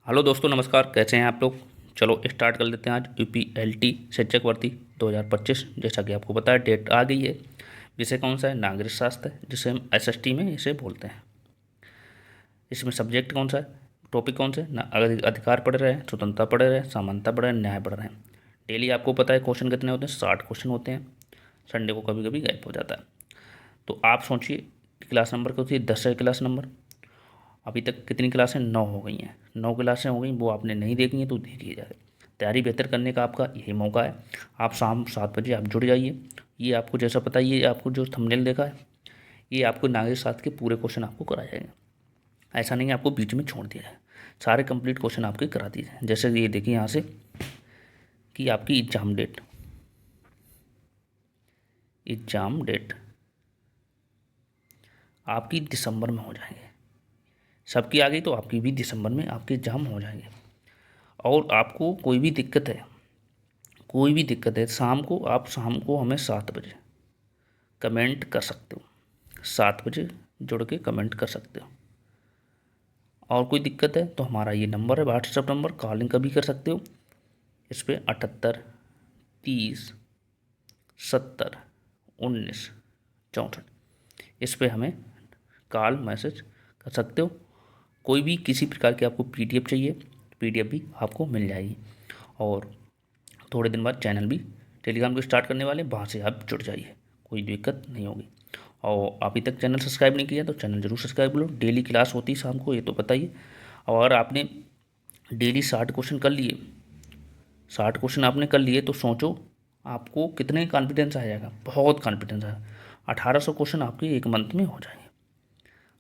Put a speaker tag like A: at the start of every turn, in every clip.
A: Hello दोस्तों, नमस्कार। कैसे हैं आप लोग। चलो स्टार्ट कर लेते हैं। आज यूपीएलटी शिक्षक भर्ती 2025, जैसा कि आपको पता है डेट आ गई है। विषय कौन सा है? नागरिक शास्त्र, जिसे हम एसएसटी में इसे बोलते हैं। इसमें सब्जेक्ट कौन सा है, टॉपिक कौन से ना, अधिकार पढ़ रहे हैं, स्वतंत्रता पढ़ रहे हैं, समानता पढ़ रहे हैं, न्याय पढ़ रहे हैं। डेली आपको पता है क्वेश्चन कितने होते हैं? 60 क्वेश्चन होते हैं। संडे को कभी कभी गैप हो जाता है। तो आप सोचिए, क्लास नंबर क्या होती है? 10 है क्लास नंबर। अभी तक कितनी क्लासें? 9 हो गई हैं। 9 क्लासें हो गई, वो आपने नहीं देखी हैं तो देखिए जाए। तैयारी बेहतर करने का आपका यही मौका है। आप शाम 7 बजे आप जुड़ जाइए। ये आपको जैसा पता है, ये आपको जो थंबनेल देखा है, ये आपको नागरिक शास्त्र के पूरे क्वेश्चन आपको कराए जाएंगे। ऐसा नहीं है आपको बीच में छोड़ दिया जाए, सारे कंप्लीट क्वेश्चन आपके करा दिए जाए। जैसे ये देखिए यहाँ से कि आपकी एग्जाम डेट आपकी दिसंबर में हो जाएंगे। सबकी आ गई तो आपकी भी दिसंबर में आपके एग्जाम हो जाएंगे। और आपको कोई भी दिक्कत है शाम को हमें 7 बजे कमेंट कर सकते हो। 7 बजे जुड़ के कमेंट कर सकते हो। और कोई दिक्कत है तो हमारा ये नंबर है, व्हाट्सएप नंबर, कॉलिंग कभी कर सकते हो। इस पर 78 30 70 19 64, इस पर हमें कॉल मैसेज कर सकते हो। कोई भी किसी प्रकार की आपको पीडीएफ चाहिए, पीडीएफ भी आपको मिल जाएगी। और थोड़े दिन बाद चैनल भी टेलीग्राम को स्टार्ट करने वाले, वहाँ से आप जुड़ जाइए, कोई दिक्कत नहीं होगी। और अभी तक चैनल सब्सक्राइब नहीं किया तो चैनल जरूर सब्सक्राइब कर लो। डेली क्लास होती है शाम को, ये तो बताइए। और अगर आपने डेली 60 क्वेश्चन कर लिए, 60 क्वेश्चन आपने कर लिए, तो सोचो आपको कितने कॉन्फिडेंस आ जाएगा। बहुत कॉन्फिडेंस आएगा। 1800 क्वेश्चन आपके एक मंथ में हो जाएंगे।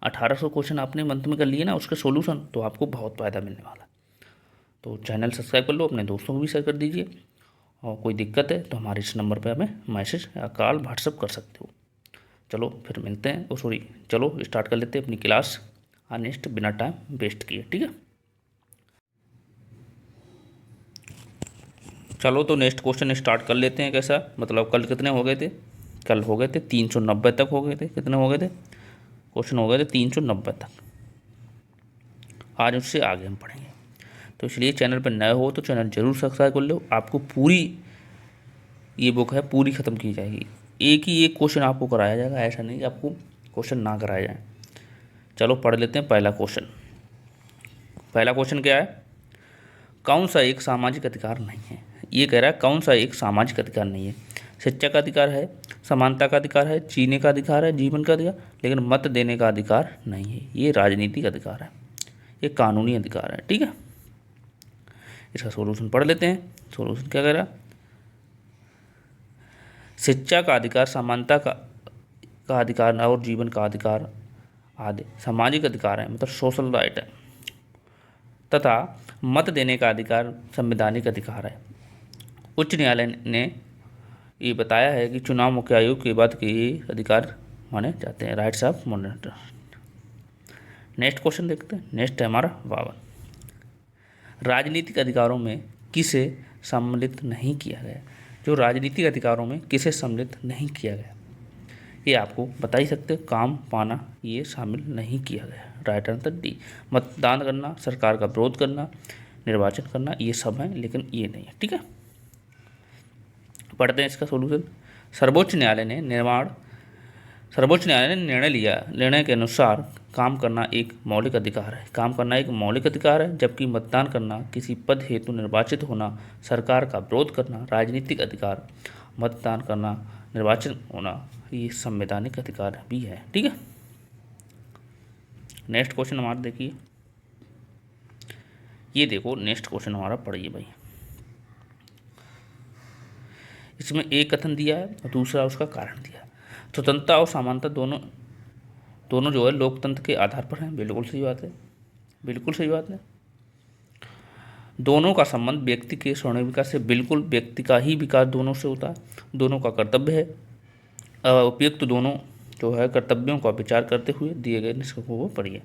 A: 1800 क्वेश्चन आपने मंथ में कर लिए ना, उसके सोल्यूशन, तो आपको बहुत फ़ायदा मिलने वाला है। तो चैनल सब्सक्राइब कर लो, अपने दोस्तों को भी शेयर कर दीजिए। और कोई दिक्कत है तो हमारे इस नंबर पे हमें मैसेज या कॉल व्हाट्सअप कर सकते हो। चलो फिर मिलते हैं। सॉरी, चलो स्टार्ट कर लेते हैं अपनी क्लास। नेक्स्ट बिना टाइम वेस्ट किए, ठीक है। चलो तो नेक्स्ट क्वेश्चन स्टार्ट कर लेते हैं। कैसा मतलब, कल कितने हो गए थे? कल हो गए थे 390 तक हो गए थे। कितने हो गए थे क्वेश्चन? हो गए थे 390 तक। आज उससे आगे हम पढ़ेंगे। तो इसलिए चैनल पर नए हो तो चैनल जरूर सब्सक्राइब कर लो। आपको पूरी ये बुक है, पूरी ख़त्म की जाएगी। एक क्वेश्चन आपको कराया जाएगा, ऐसा नहीं कि आपको क्वेश्चन ना कराया जाए। चलो पढ़ लेते हैं पहला क्वेश्चन। पहला क्वेश्चन क्या है? कौन सा एक सामाजिक अधिकार नहीं है? ये कह रहा है कौन सा एक सामाजिक अधिकार नहीं है। शिक्षा का अधिकार है, समानता का अधिकार है, जीने का अधिकार है, जीवन का अधिकार, लेकिन मत देने का अधिकार नहीं है। ये राजनीतिक अधिकार है, ये कानूनी अधिकार है, ठीक है। इसका सॉल्यूशन पढ़ लेते हैं। सॉल्यूशन क्या कह रहा है? शिक्षा का अधिकार, समानता का अधिकार और जीवन का अधिकार आदि सामाजिक अधिकार है, मतलब सोशल राइट है। तथा मत देने का अधिकार संवैधानिक अधिकार है। उच्च न्यायालय ने ये बताया है कि चुनाव मुख्य आयोग के बाद के ये अधिकार माने जाते हैं, rights of monitor. Next question देखते हैं। नेक्स्ट है हमारा 52। राजनीतिक अधिकारों में किसे सम्मिलित नहीं किया गया? जो राजनीतिक अधिकारों में किसे सम्मिलित नहीं किया गया, ये आपको बता ही सकते हो। काम पाना ये शामिल नहीं किया गया। Right answer D. मतदान करना, सरकार का विरोध करना, निर्वाचन करना, ये सब हैं, लेकिन ये नहीं है, ठीक है। पढ़ते हैं इसका सॉल्यूशन। सर्वोच्च न्यायालय ने निर्णय के अनुसार काम करना एक मौलिक अधिकार है। काम करना एक मौलिक अधिकार है, जबकि मतदान करना, किसी पद हेतु निर्वाचित होना, सरकार का विरोध करना राजनीतिक अधिकार, मतदान करना, निर्वाचन होना ये संवैधानिक अधिकार भी है, ठीक है। नेक्स्ट क्वेश्चन हमारा देखिए। ये देखो नेक्स्ट क्वेश्चन हमारा, पढ़िए भाई। इसमें एक कथन दिया है और दूसरा उसका कारण दिया है। स्वतंत्रता और समानता दोनों जो है लोकतंत्र के आधार पर हैं। बिल्कुल सही बात है, बिल्कुल सही बात है। दोनों का संबंध व्यक्ति के स्वर्णिम विकास से, बिल्कुल व्यक्ति का ही विकास दोनों से होता है। दोनों का कर्तव्य है उपयुक्त दोनों जो है कर्तव्यों का विचार करते हुए दिए गए निष्कर्षों को पढ़िए।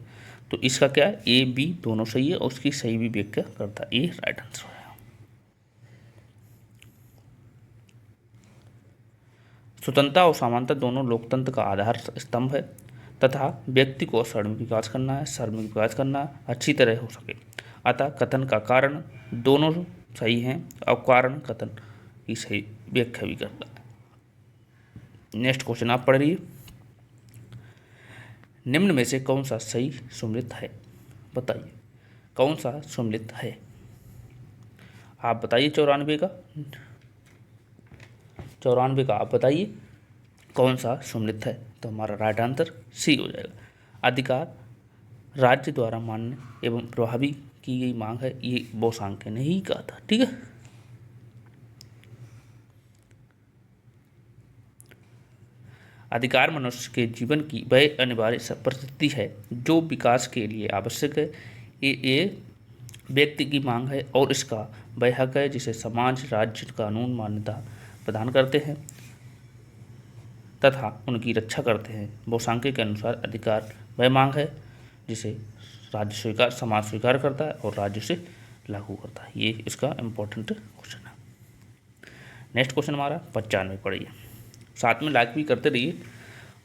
A: तो इसका क्या है? ए बी दोनों सही है और उसकी सही भी व्याख्या करता है। ये राइट आंसर है। स्वतंत्रता और समानता दोनों लोकतंत्र का आधार स्तंभ है तथा व्यक्ति को सर्वांगीण विकास करना है, अच्छी तरह हो सके। अतः कथन का कारण दोनों सही हैं और कारण कथन की सही व्याख्या भी करता है। नेक्स्ट क्वेश्चन आप पढ़ रही निम्न में से कौन सा सही सम्मिलित है, बताइए कौन सा सम्मिलित है। आप बताइए 94 का आप बताइए कौन सा सम्मिलित है। तो हमारा राइट आंसर सी हो जाएगा। अधिकार राज्य द्वारा मान्य एवं प्रभावी की गई मांग है, ये बोसांके ने ही कहा था। ठीक है, अधिकार मनुष्य के जीवन की वह अनिवार्य परिस्थिति है जो विकास के लिए आवश्यक है। ये व्यक्ति की मांग है और इसका वह हक है जिसे समाज, राज्य, कानून मान्यता प्रदान करते हैं तथा उनकी रक्षा करते हैं। बोसांके के अनुसार अधिकार वह मांग है जिसे राज्य स्वीकार, समाज स्वीकार करता है और राज्य से लागू करता है। ये इसका इम्पोर्टेंट क्वेश्चन है। नेक्स्ट क्वेश्चन हमारा 95 पढ़िए, साथ में लाइक भी करते रहिए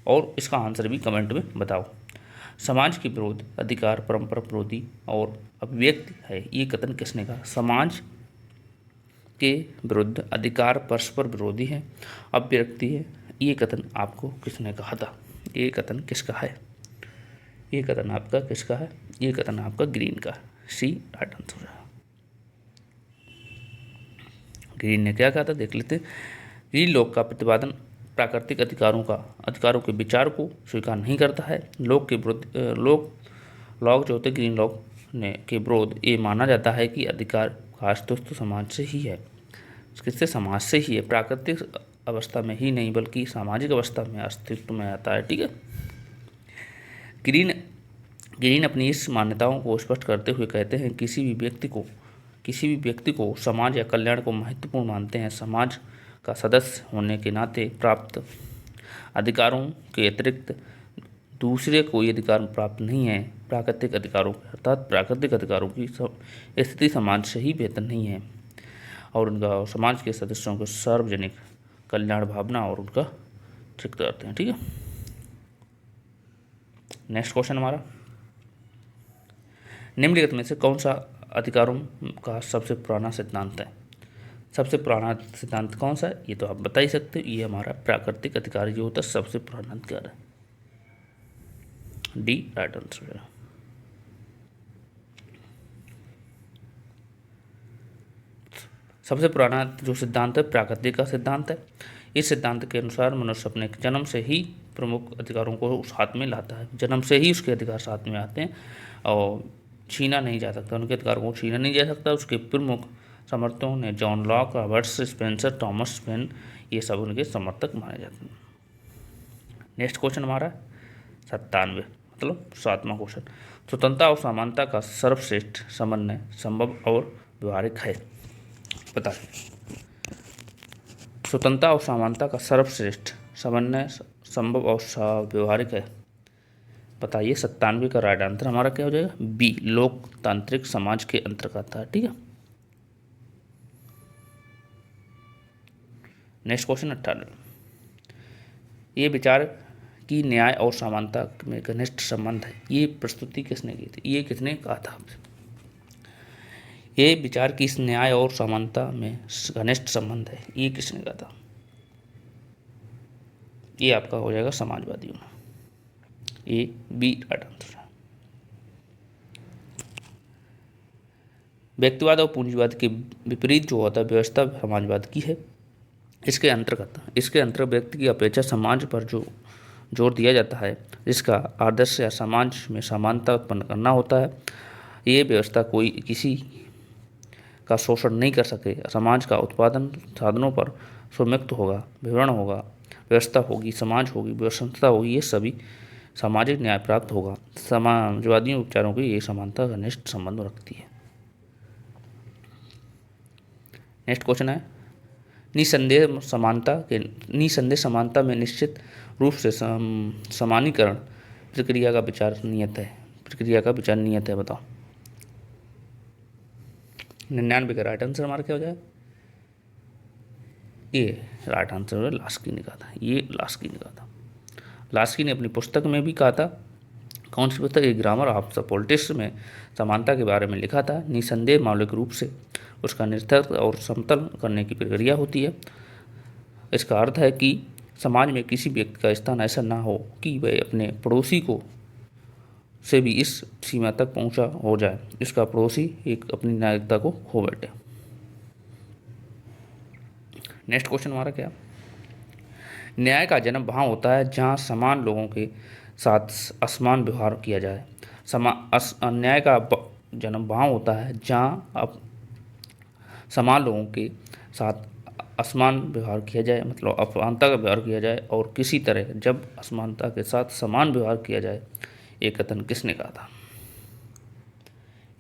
A: और इसका आंसर भी कमेंट में बताओ। समाज के विरोध अधिकार परंपरा विरोधी और अभिव्यक्ति है, ये कथन किसने कहा। समाज के विरुद्ध अधिकार परस्पर विरोधी है, अभिव्यक्ति है, ये कथन आपको किसने कहा था। ये कथन किसका है, ये कथन आपका किसका है, ये कथन आपका ग्रीन का, सी राइट आंसर है। ग्रीन ने क्या कहा था देख लेते हैं। ग्रीन लोग का प्रतिपादन प्राकृतिक अधिकारों के विचार को स्वीकार नहीं करता है। लोग के विरुद्ध लोग जो होते ग्रीन लोग ने के विरोध ये माना जाता है कि अधिकार का अस्तित्व समाज से ही है, किससे, समाज से ही है, प्राकृतिक अवस्था में ही नहीं बल्कि सामाजिक अवस्था में अस्तित्व में आता है। ठीक है, ग्रीन अपनी इस मान्यताओं को स्पष्ट करते हुए कहते हैं किसी भी व्यक्ति को समाज या कल्याण को महत्वपूर्ण मानते हैं। समाज का सदस्य होने के नाते प्राप्त अधिकारों के अतिरिक्त दूसरे कोई अधिकार प्राप्त नहीं है। प्राकृतिक अधिकारों अर्थात प्राकृतिक अधिकारों की स्थिति समाज से ही बेहतर नहीं है और उनका समाज के सदस्यों को सार्वजनिक कल्याण भावना और उनका ठीक करते हैं। ठीक है, नेक्स्ट क्वेश्चन हमारा, निम्नलिखित में से कौन सा अधिकारों का सबसे पुराना सिद्धांत है। सबसे पुराना सिद्धांत कौन सा है, ये तो आप बता ही सकते हो। ये हमारा प्राकृतिक अधिकार जो होता है सबसे पुराना अधिकार है, डी राइट आंसर है। सबसे पुराना जो सिद्धांत है प्राकृतिक का सिद्धांत है। इस सिद्धांत के अनुसार मनुष्य अपने जन्म से ही प्रमुख अधिकारों को साथ में लाता है, जन्म से ही उसके अधिकार साथ में आते हैं और छीना नहीं जा सकता, उनके अधिकारों को छीना नहीं जा सकता। उसके प्रमुख समर्थकों ने John Locke, Roberts Spencer, Thomas pen, ये सब उनके समर्थक माने जाते हैं। नेक्स्ट क्वेश्चन हमारा 97 मतलब 7वां क्वेश्चन, स्वतंत्रता और समानता का सर्वश्रेष्ठ समन्वय संभव और व्यवहारिक है, बताइए। स्वतंत्रता और समानता का सर्वश्रेष्ठ समन्वय संभव और व्यवहारिक है, बताइए। 97 का राइट आंसर हमारा क्या हो जाएगा, बी लोकतांत्रिक समाज के अंतर्गत था। ठीक है, नेक्स्ट क्वेश्चन 98, ये विचार की न्याय और समानता में घनिष्ठ संबंध है, ये प्रस्तुति किसने की थी, ये किसने कहा था आपसे। ये विचार की न्याय और समानता में घनिष्ठ संबंध है, ये किसने कहा था, ये आपका हो जाएगा समाजवादियों ने, ये बी राइट आंसर है। व्यक्तिवाद और पूंजीवाद के विपरीत जो होता है व्यवस्था समाजवाद की है। इसके अंतर्गत व्यक्ति की अपेक्षा समाज पर जो जोर दिया जाता है, जिसका आदर्श या समाज में समानता उत्पन्न करना होता है। ये व्यवस्था कोई किसी का शोषण नहीं कर सके, समाज का उत्पादन साधनों पर सुमुक्त होगा, विवरण होगा, व्यवस्था होगी, समाज होगी, व्यवस्था होगी, ये सभी सामाजिक न्याय प्राप्त होगा। समाजवादी उपचारों की ये समानता घनिष्ठ संबंध रखती है। नेक्स्ट क्वेश्चन है, निसंदेह समानता में निश्चित रूप से समानीकरण प्रक्रिया का विचार नियत है, बताओ। 99 का राइट आंसर हमारा क्या हो जाए, ये राइट आंसर है, लास्की ने कहा था। लास्की ने अपनी पुस्तक में भी कहा था कौन सी पुस्तक? ये ग्रामर ऑफ द पॉलिटिक्स में समानता के बारे में लिखा था। निसंदेह मौलिक रूप से उसका निरर्थक और समतल करने की प्रक्रिया होती है। इसका अर्थ है कि समाज में किसी व्यक्ति का स्थान ऐसा ना हो कि वह अपने पड़ोसी को से भी इस सीमा तक पहुंचा हो जाए इसका पड़ोसी एक अपनी नागरिकता को खो बैठे। नेक्स्ट क्वेश्चन हमारा क्या? न्याय का जन्म वहाँ होता है जहाँ समान लोगों के साथ असमान व्यवहार किया जाए। न्याय का जन्म वहाँ होता है जहाँ अब समान लोगों के साथ असमान व्यवहार किया जाए, मतलब असमानता का व्यवहार किया जाए, और किसी तरह जब असमानता के साथ समान व्यवहार किया जाए। ये कथन किसने कहा था?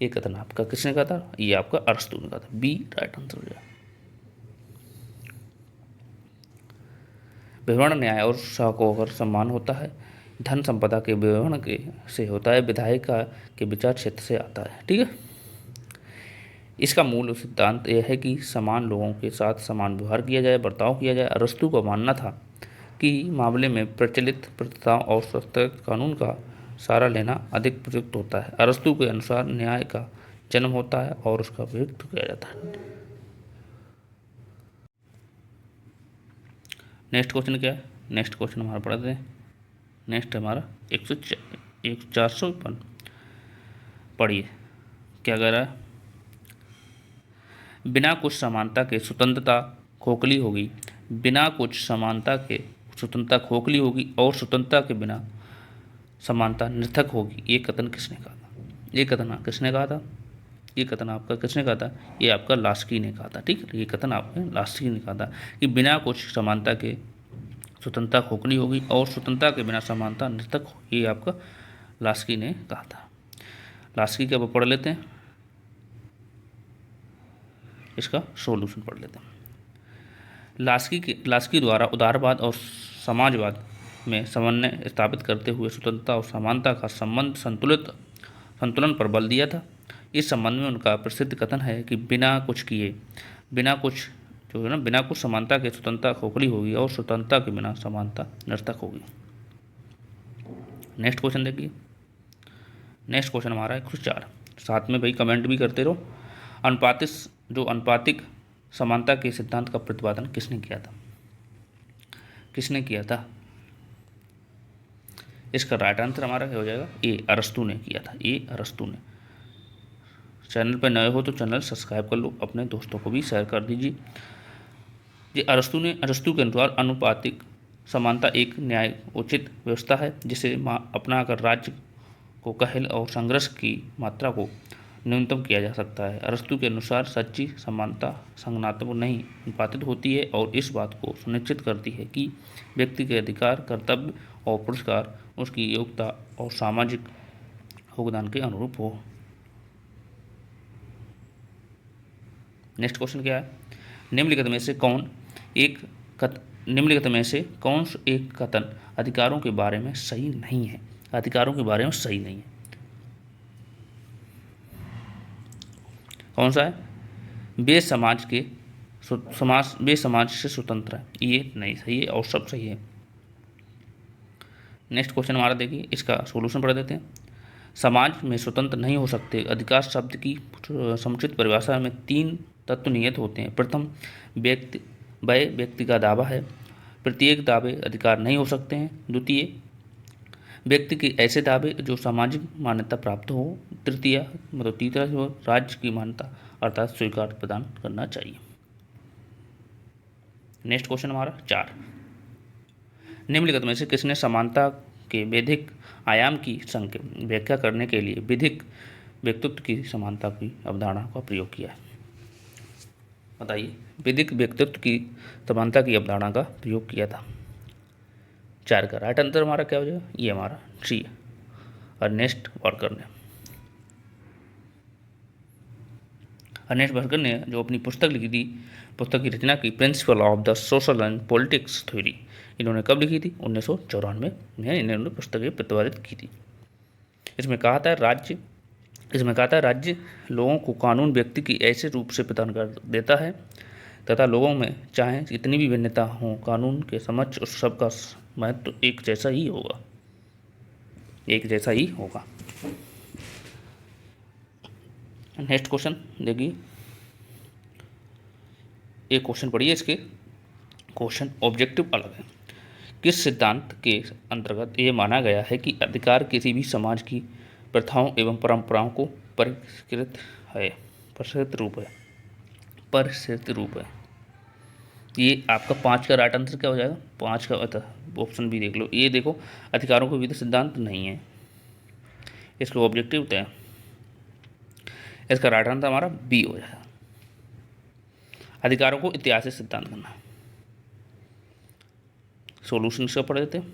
A: ये कथन आपका किसने कहा था? ये आपका अरस्तू ने कहा था। बी राइट आंसर हो जाए। विवरण न्याय और को अगर सम्मान होता है, धन संपदा के विवरण के से होता है, विधायिका के विचार क्षेत्र से आता है। ठीक है, इसका मूल सिद्धांत यह है कि समान लोगों के साथ समान व्यवहार किया जाए, बर्ताव किया जाए। अरस्तू का मानना था कि मामले में प्रचलित प्रथाओं और सख्त कानून का सहारा लेना अधिक प्रयुक्त होता है। अरस्तू के अनुसार न्याय का जन्म होता है और उसका प्रयुक्त किया जाता है। नेक्स्ट क्वेश्चन क्या है? नेक्स्ट क्वेश्चन हमारा पढ़ते हैं। नेक्स्ट हमारा 455 पढ़िए क्या कह रहा है? बिना कुछ समानता के स्वतंत्रता खोखली होगी। बिना कुछ समानता के स्वतंत्रता खोखली होगी और स्वतंत्रता के बिना समानता निरर्थक होगी। ये कथन किसने कहा था? ये कथन किसने कहा था? ये कथन आपका किसने कहा था? ये आपका लास्की ने कहा था। ठीक है, ये कथन आपने लास्की ने कहा था कि बिना कुछ समानता के स्वतंत्रता खोखली होगी और स्वतंत्रता के बिना समानता निरर्थक होगी। ये आपका लास्की ने कहा था। लास्की का पढ़ लेते हैं, इसका सॉल्यूशन पढ़ लेते हैं। लास्की द्वारा उदारवाद और समाजवाद में समन्वय स्थापित करते हुए स्वतंत्रता और समानता का संतुलन पर बल दिया था। इस संबंध में उनका प्रसिद्ध कथन है कि बिना कुछ समानता के स्वतंत्रता खोखली होगी और स्वतंत्रता के बिना समानता निरर्थक होगी। नेक्स्ट क्वेश्चन देखिए। नेक्स्ट क्वेश्चन हमारा है 104। साथ में भाई कमेंट भी करते रहो। अनुपातिक समानता के सिद्धांत का प्रतिपादन किसने किया था? किसने किया था? इसका राइट आंसर हमारा क्या हो जाएगा? ए अरस्तू ने किया था। ए अरस्तू ने। चैनल पर नए हो तो चैनल सब्सक्राइब कर लो, अपने दोस्तों को भी शेयर कर दीजिए। ये अरस्तू के अनुसार अनुपातिक समानता एक न्याय उचित व्यवस्था है जिसे अपनाकर राज्य को कहल और संघर्ष की मात्रा को न्यूनतम किया जा सकता है। अरस्तू के अनुसार सच्ची समानता संज्ञानात्मक नहीं अनुपातित होती है और इस बात को सुनिश्चित करती है कि व्यक्ति के अधिकार, कर्तव्य और पुरस्कार उसकी योग्यता और सामाजिक योगदान के अनुरूप हो। नेक्स्ट क्वेश्चन क्या है? निम्नलिखित में से कौन एक कथन अधिकारों के बारे में सही नहीं है? अधिकारों के बारे में सही नहीं है। कौन सा है? वे समाज से स्वतंत्र है। ये नहीं सही है और सब सही है। नेक्स्ट क्वेश्चन हमारा देखिए, इसका सॉल्यूशन पढ़ देते हैं। समाज में स्वतंत्र नहीं हो सकते। अधिकार शब्द की समुचित परिभाषा में 3 तत्व निहित होते हैं। प्रथम, व्यक्ति का दावा है। प्रत्येक दावे अधिकार नहीं हो सकते हैं। द्वितीय, व्यक्ति के ऐसे दावे जो सामाजिक मान्यता प्राप्त हो। तीसरा जो राज्य की मान्यता अर्थात स्वीकार प्रदान करना चाहिए। नेक्स्ट क्वेश्चन हमारा 4। निम्नलिखित में से किसने समानता के वैधिक आयाम की व्याख्या करने के लिए विधिक व्यक्तित्व की समानता की अवधारणा का प्रयोग किया है? बताइए, विधिक व्यक्तित्व की समानता की अवधारणा का प्रयोग किया था। 4 का राइट आंसर हमारा क्या हो जाएगा? ये हमारा सी है। और नेक्स्ट वर्कर ने जो अपनी पुस्तक लिखी थी, पुस्तक की रचना की principle of the social and politics theory, इन्होंने कब लिखी थी? 1994 में इन्होंने पुस्तकें प्रतिपादित की थी। इसमें कहा था राज्य लोगों को कानून व्यक्ति की ऐसे रूप से प्रदान कर देता है तथा लोगों में चाहे जितनी भी भिन्नता हो, कानून के समक्ष उस सबका महत्व एक जैसा ही होगा। एक जैसा ही होगा। नेक्स्ट क्वेश्चन देखिए, एक क्वेश्चन पढ़िए, इसके क्वेश्चन ऑब्जेक्टिव अलग है। किस सिद्धांत के अंतर्गत ये माना गया है कि अधिकार किसी भी समाज की प्रथाओं एवं परंपराओं को परिष्कृत रूप है। ये आपका 5 का राइट आंसर क्या हो जाएगा? 5 का ऑप्शन भी देख लो। ये देखो, अधिकारों को विधि सिद्धांत नहीं है, इसके ऑब्जेक्टिव होते हैं। इसका राइट आंसर हमारा बी हो जाएगा। अधिकारों को ऐतिहासिक सिद्धांत करना है। सॉल्यूशन इसका पढ़ देते हैं।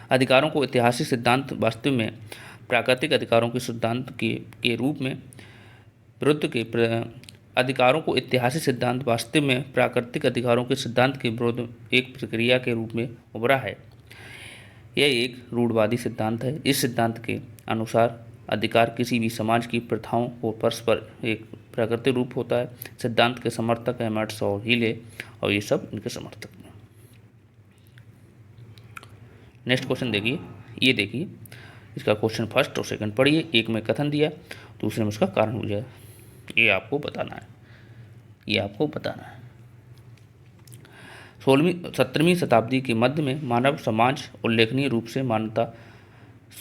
A: अधिकारों को ऐतिहासिक सिद्धांत वास्तव में प्राकृतिक अधिकारों के सिद्धांत के रूप में विरुद्ध के अधिकारों को ऐतिहासिक सिद्धांत वास्तव में प्राकृतिक अधिकारों के सिद्धांत के विरुद्ध एक प्रक्रिया के रूप में उभरा है। यह एक रूढ़वादी सिद्धांत है। इस सिद्धांत के अनुसार अधिकार किसी भी समाज की प्रथाओं को परस्पर एक प्राकृतिक रूप होता है। सिद्धांत के समर्थक एमर्ट्स और हीले और ये सब इनके समर्थक हैं। नेक्स्ट क्वेश्चन देखिए, ये देखिए, इसका क्वेश्चन फर्स्ट और सेकंड पढ़िए। एक में कथन दिया, दूसरे में उसका कारण हो जाए। ये आपको बताना है, ये आपको बताना है। 17वीं शताब्दी के मध्य में मानव समाज उल्लेखनीय रूप से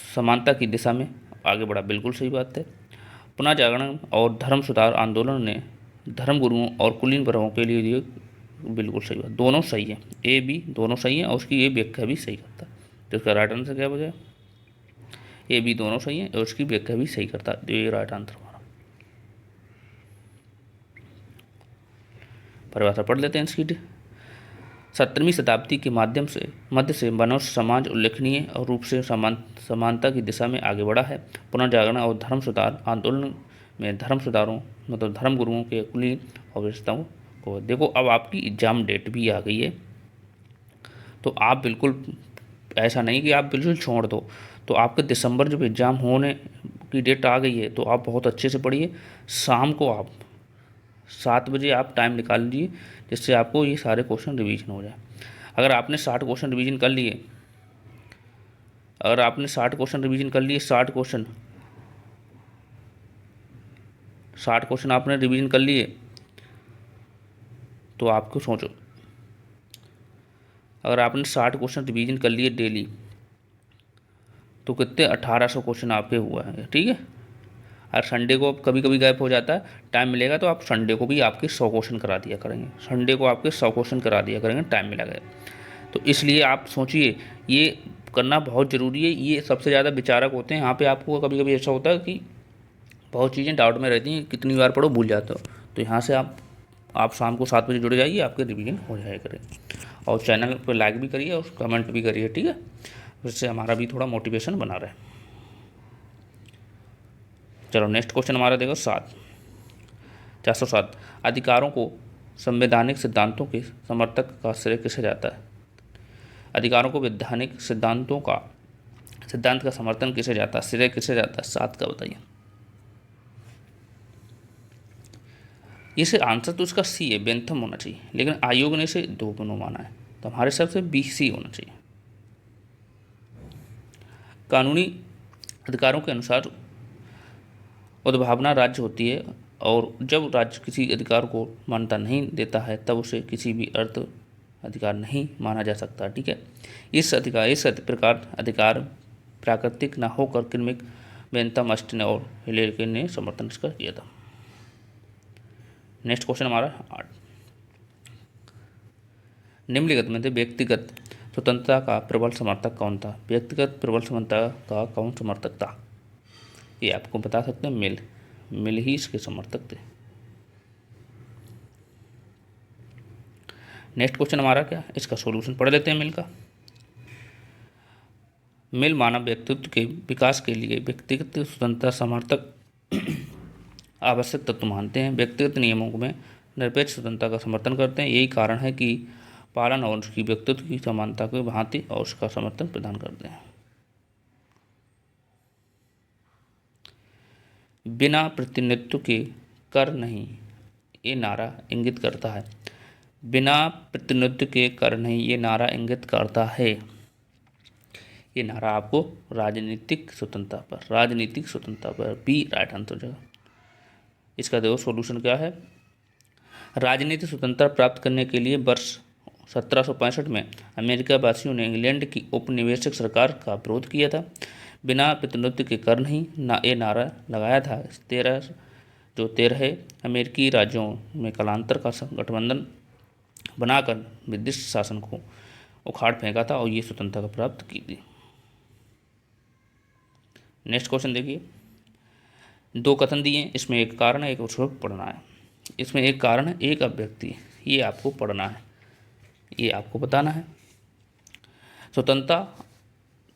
A: समानता की दिशा में आगे बढ़ा। बिल्कुल सही बात है। पुनः जागरण और धर्म सुधार आंदोलन ने धर्मगुरुओं और कुलीन वर्गों के लिए दिए। बिल्कुल सही बात, दोनों सही है, ए बी दोनों सही है और उसकी ये व्याख्या भी सही करता है। तो इसका राइट आंसर क्या बचा? ए बी दोनों सही है और उसकी व्याख्या भी सही करता है। तो ये राइट आंसर हमारा। परिभाषा पढ़ लेते हैं इसकी। 17वीं शताब्दी के मध्य से मनुष्य समाज उल्लेखनीय और रूप से समानता की दिशा में आगे बढ़ा है। पुनर्जागरण और धर्म सुधार आंदोलन में धर्म सुधारों मतलब धर्म गुरुओं के कुलीन और विशेषताओं को देखो। अब आपकी एग्जाम डेट भी आ गई है, तो आप बिल्कुल ऐसा नहीं कि आप बिल्कुल छोड़ दो। तो आपके दिसंबर जब एग्ज़ाम होने की डेट आ गई है, तो आप बहुत अच्छे से पढ़िए। शाम को आप 7 बजे आप टाइम निकाल लीजिए, जिससे आपको ये सारे क्वेश्चन रिवीजन हो जाए। अगर आपने 60 क्वेश्चन रिवीजन कर लिए, 60 क्वेश्चन आपने रिवीजन कर लिए, तो आपको सोचो, अगर आपने 60 क्वेश्चन रिवीजन कर लिए डेली, तो कितने 1800 क्वेश्चन आपके हुआ है। ठीक है। और संडे को कभी कभी गैप हो जाता है, टाइम मिलेगा तो आप संडे को भी आपके 100 क्वेश्चन करा दिया करेंगे। संडे को आपके 100 क्वेश्चन करा दिया करेंगे, टाइम मिला गया। तो इसलिए आप सोचिए, ये करना बहुत ज़रूरी है। ये सबसे ज़्यादा विचारक होते हैं। यहाँ पे आपको कभी कभी ऐसा होता है कि बहुत चीज़ें डाउट में रहती हैं, कितनी बार पढ़ो भूल जाते हो। तो यहाँ से आप शाम को 7 बजे जुड़ जाइए, आपके रिवीजन हो जाया करें। और चैनल पर लाइक भी करिए और कमेंट भी करिए। ठीक है, जिससे हमारा भी थोड़ा मोटिवेशन बना रहे। चलो नेक्स्ट क्वेश्चन हमारा देखो 407। अधिकारों को संवैधानिक सिद्धांतों के समर्थक का श्रेय किसे जाता है? अधिकारों को वैधानिक सिद्धांत का समर्थन किसे जाता है, श्रेय किसे जाता है? 7 का बताइए। इसे आंसर तो इसका सी है, बेंथम होना चाहिए, लेकिन आयोग ने इसे 2 गुना माना है, तो हमारे हिसाब से बी सी होना चाहिए। कानूनी अधिकारों के अनुसार उद्भावना राज्य होती है, और जब राज्य किसी अधिकार को मान्यता नहीं देता है, तब उसे किसी भी अर्थ अधिकार नहीं माना जा सकता। ठीक है। इस प्रकार अधिकार प्राकृतिक न होकर क्रमिक बेंथम, ऑस्टिन और हिलेरी ने समर्थन इसका किया था। नेक्स्ट क्वेश्चन हमारा 8। निम्नलिखित में से व्यक्तिगत स्वतंत्रता का प्रबल समर्थक कौन था? व्यक्तिगत प्रबल स्वतंत्रता का कौन समर्थक था? ये आपको बता सकते हैं, मिल ही इसके समर्थक थे। नेक्स्ट क्वेश्चन हमारा क्या, इसका सॉल्यूशन पढ़ लेते हैं मिल का। मिल मानव व्यक्तित्व के विकास के लिए व्यक्तिगत स्वतंत्रता समर्थक आवश्यक तत्व मानते हैं। व्यक्तिगत नियमों में निरपेक्ष स्वतंत्रता का समर्थन करते हैं। यही कारण है कि पालन और उसकी व्यक्तित्व की समानता को भांति और उसका समर्थन प्रदान करते हैं। बिना प्रतिनिधित्व के कर नहीं, ये नारा इंगित करता है बिना प्रतिनिधित्व के कर नहीं, ये नारा इंगित करता है। ये नारा आपको राजनीतिक स्वतंत्रता पर बी राइट आंसर हो जाएगा। इसका देखो सॉल्यूशन क्या है। राजनीतिक स्वतंत्रता प्राप्त करने के लिए वर्ष 1765 में अमेरिका वासियों ने इंग्लैंड की उपनिवेशक सरकार का विरोध किया था। बिना प्रतिनिधित्व के कर नहीं ये नारा लगाया था। 13 अमेरिकी राज्यों में कालांतर का गठबंधन बनाकर ब्रिटिश शासन को उखाड़ फेंका था और ये स्वतंत्रता प्राप्त की थी। नेक्स्ट क्वेश्चन देखिए, दो कथन दिए, इसमें एक कारण है, एक उसको पढ़ना है। इसमें एक कारण है, एक अभिव्यक्ति, ये आपको पढ़ना है, ये आपको बताना है। स्वतंत्रता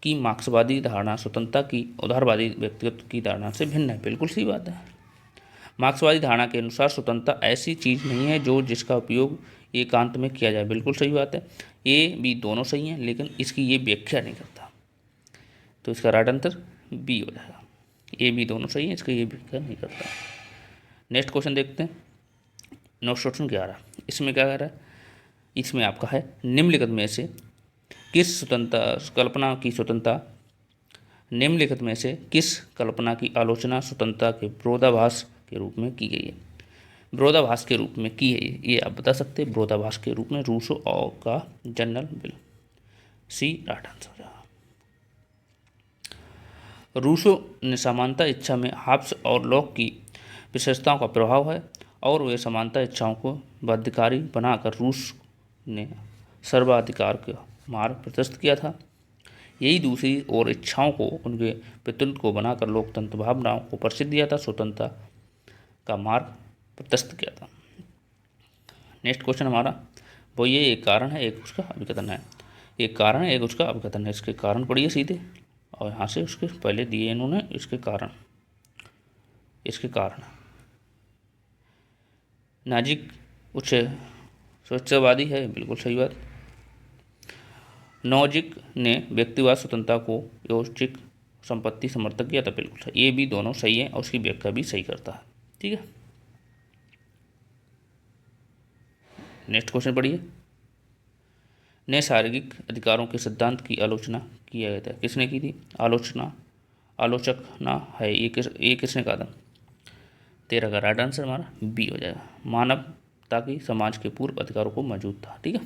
A: की मार्क्सवादी धारणा स्वतंत्रता की उदारवादी व्यक्तित्व की धारणा से भिन्न है। बिल्कुल सही बात है। मार्क्सवादी धारणा के अनुसार स्वतंत्रता ऐसी चीज़ नहीं है जो जिसका उपयोग एकांत में किया जाए। बिल्कुल सही बात है। ए बी दोनों सही हैं, लेकिन इसकी ये व्याख्या नहीं करता, तो इसका राइट आंसर बी हो जाएगा। ए बी दोनों सही हैं, इसका ये व्याख्या नहीं करता। नेक्स्ट क्वेश्चन देखते हैं। नेक्स्ट क्वेश्चन क्या आ रहा है, इसमें क्या कह रहा है, इसमें आपका है निम्नलिखित में से किस कल्पना की आलोचना स्वतंत्रता के विरोधाभास के रूप में की गई है। विरोधाभास के रूप में की है ये आप बता सकते हैं। विरोधाभास के रूप में रूसो और का जनरल बिल, सी राइट आंसर हो जाएगा। रूसो ने समानता इच्छा में हाब्स और लॉक की विशेषताओं का प्रभाव है और वे समानता इच्छाओं को बाध्यकारी बनाकर रूस ने सर्वाधिकार का मार्ग प्रशस्त किया था। यही दूसरी ओर इच्छाओं को उनके प्रतिनिधित्व को बनाकर लोकतंत्र भावनाओं को परिचित दिया था, स्वतंत्रता का मार्ग प्रशस्त किया था। नेक्स्ट क्वेश्चन हमारा वो ये एक कारण है, एक उसका अभिकथन है। एक कारण है, एक उसका अभिकथन है। इसके कारण पढ़िए सीधे, और यहाँ से उसके पहले दिए इन्होंने इसके कारण नाजिक उच्च स्वच्छवादी है। बिल्कुल सही बात। नोजिक ने व्यक्तिवाद स्वतंत्रता को यौचिक संपत्ति समर्थक किया था। बिल्कुल सही। ये भी दोनों सही है और उसकी व्याख्या भी सही करता है। ठीक है, नेक्स्ट क्वेश्चन पढ़िए। नए शारीरिक अधिकारों के सिद्धांत की आलोचना किया गया था। किसने की थी आलोचक ना है, ये किसने कहा था। 13 का राइट आंसर हमारा बी हो जाएगा। मानवता की समाज के पूर्व अधिकारों को मौजूद था। ठीक है,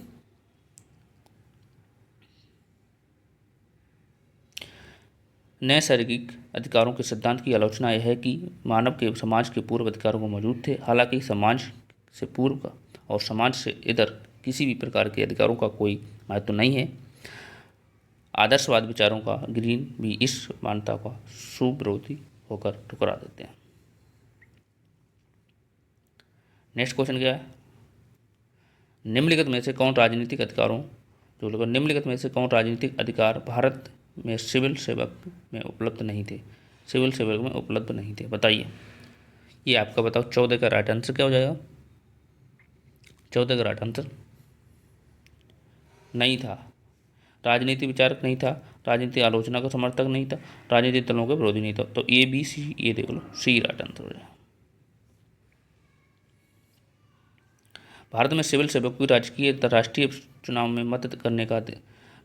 A: नए शारीरिक अधिकारों के सिद्धांत की आलोचना यह है कि मानव के समाज के पूर्व अधिकारों को मौजूद थे। हालांकि समाज से पूर्व का और समाज से इधर किसी भी प्रकार के अधिकारों का कोई महत्व नहीं है। आदर्शवाद विचारों का ग्रीन भी इस मान्यता का सुविरोधी होकर ठुकरा देते हैं। नेक्स्ट क्वेश्चन क्या है, निम्नलिखित में से कौन राजनीतिक अधिकार भारत में सिविल सेवक में उपलब्ध नहीं थे। बताइए, ये आपका बताओ। 14 का राइट आंसर क्या हो जाएगा। 14 का राइट आंसर नहीं था। राजनीतिक विचारक नहीं था, राजनीतिक आलोचना का समर्थक नहीं था, राजनीतिक दलों के विरोधी नहीं था। तो ए बी सी, ये देख लो, सी राइट आंसर हो जाएगा। भारत में सिविल सेवक को राजकीय राष्ट्रीय चुनाव में मत करने का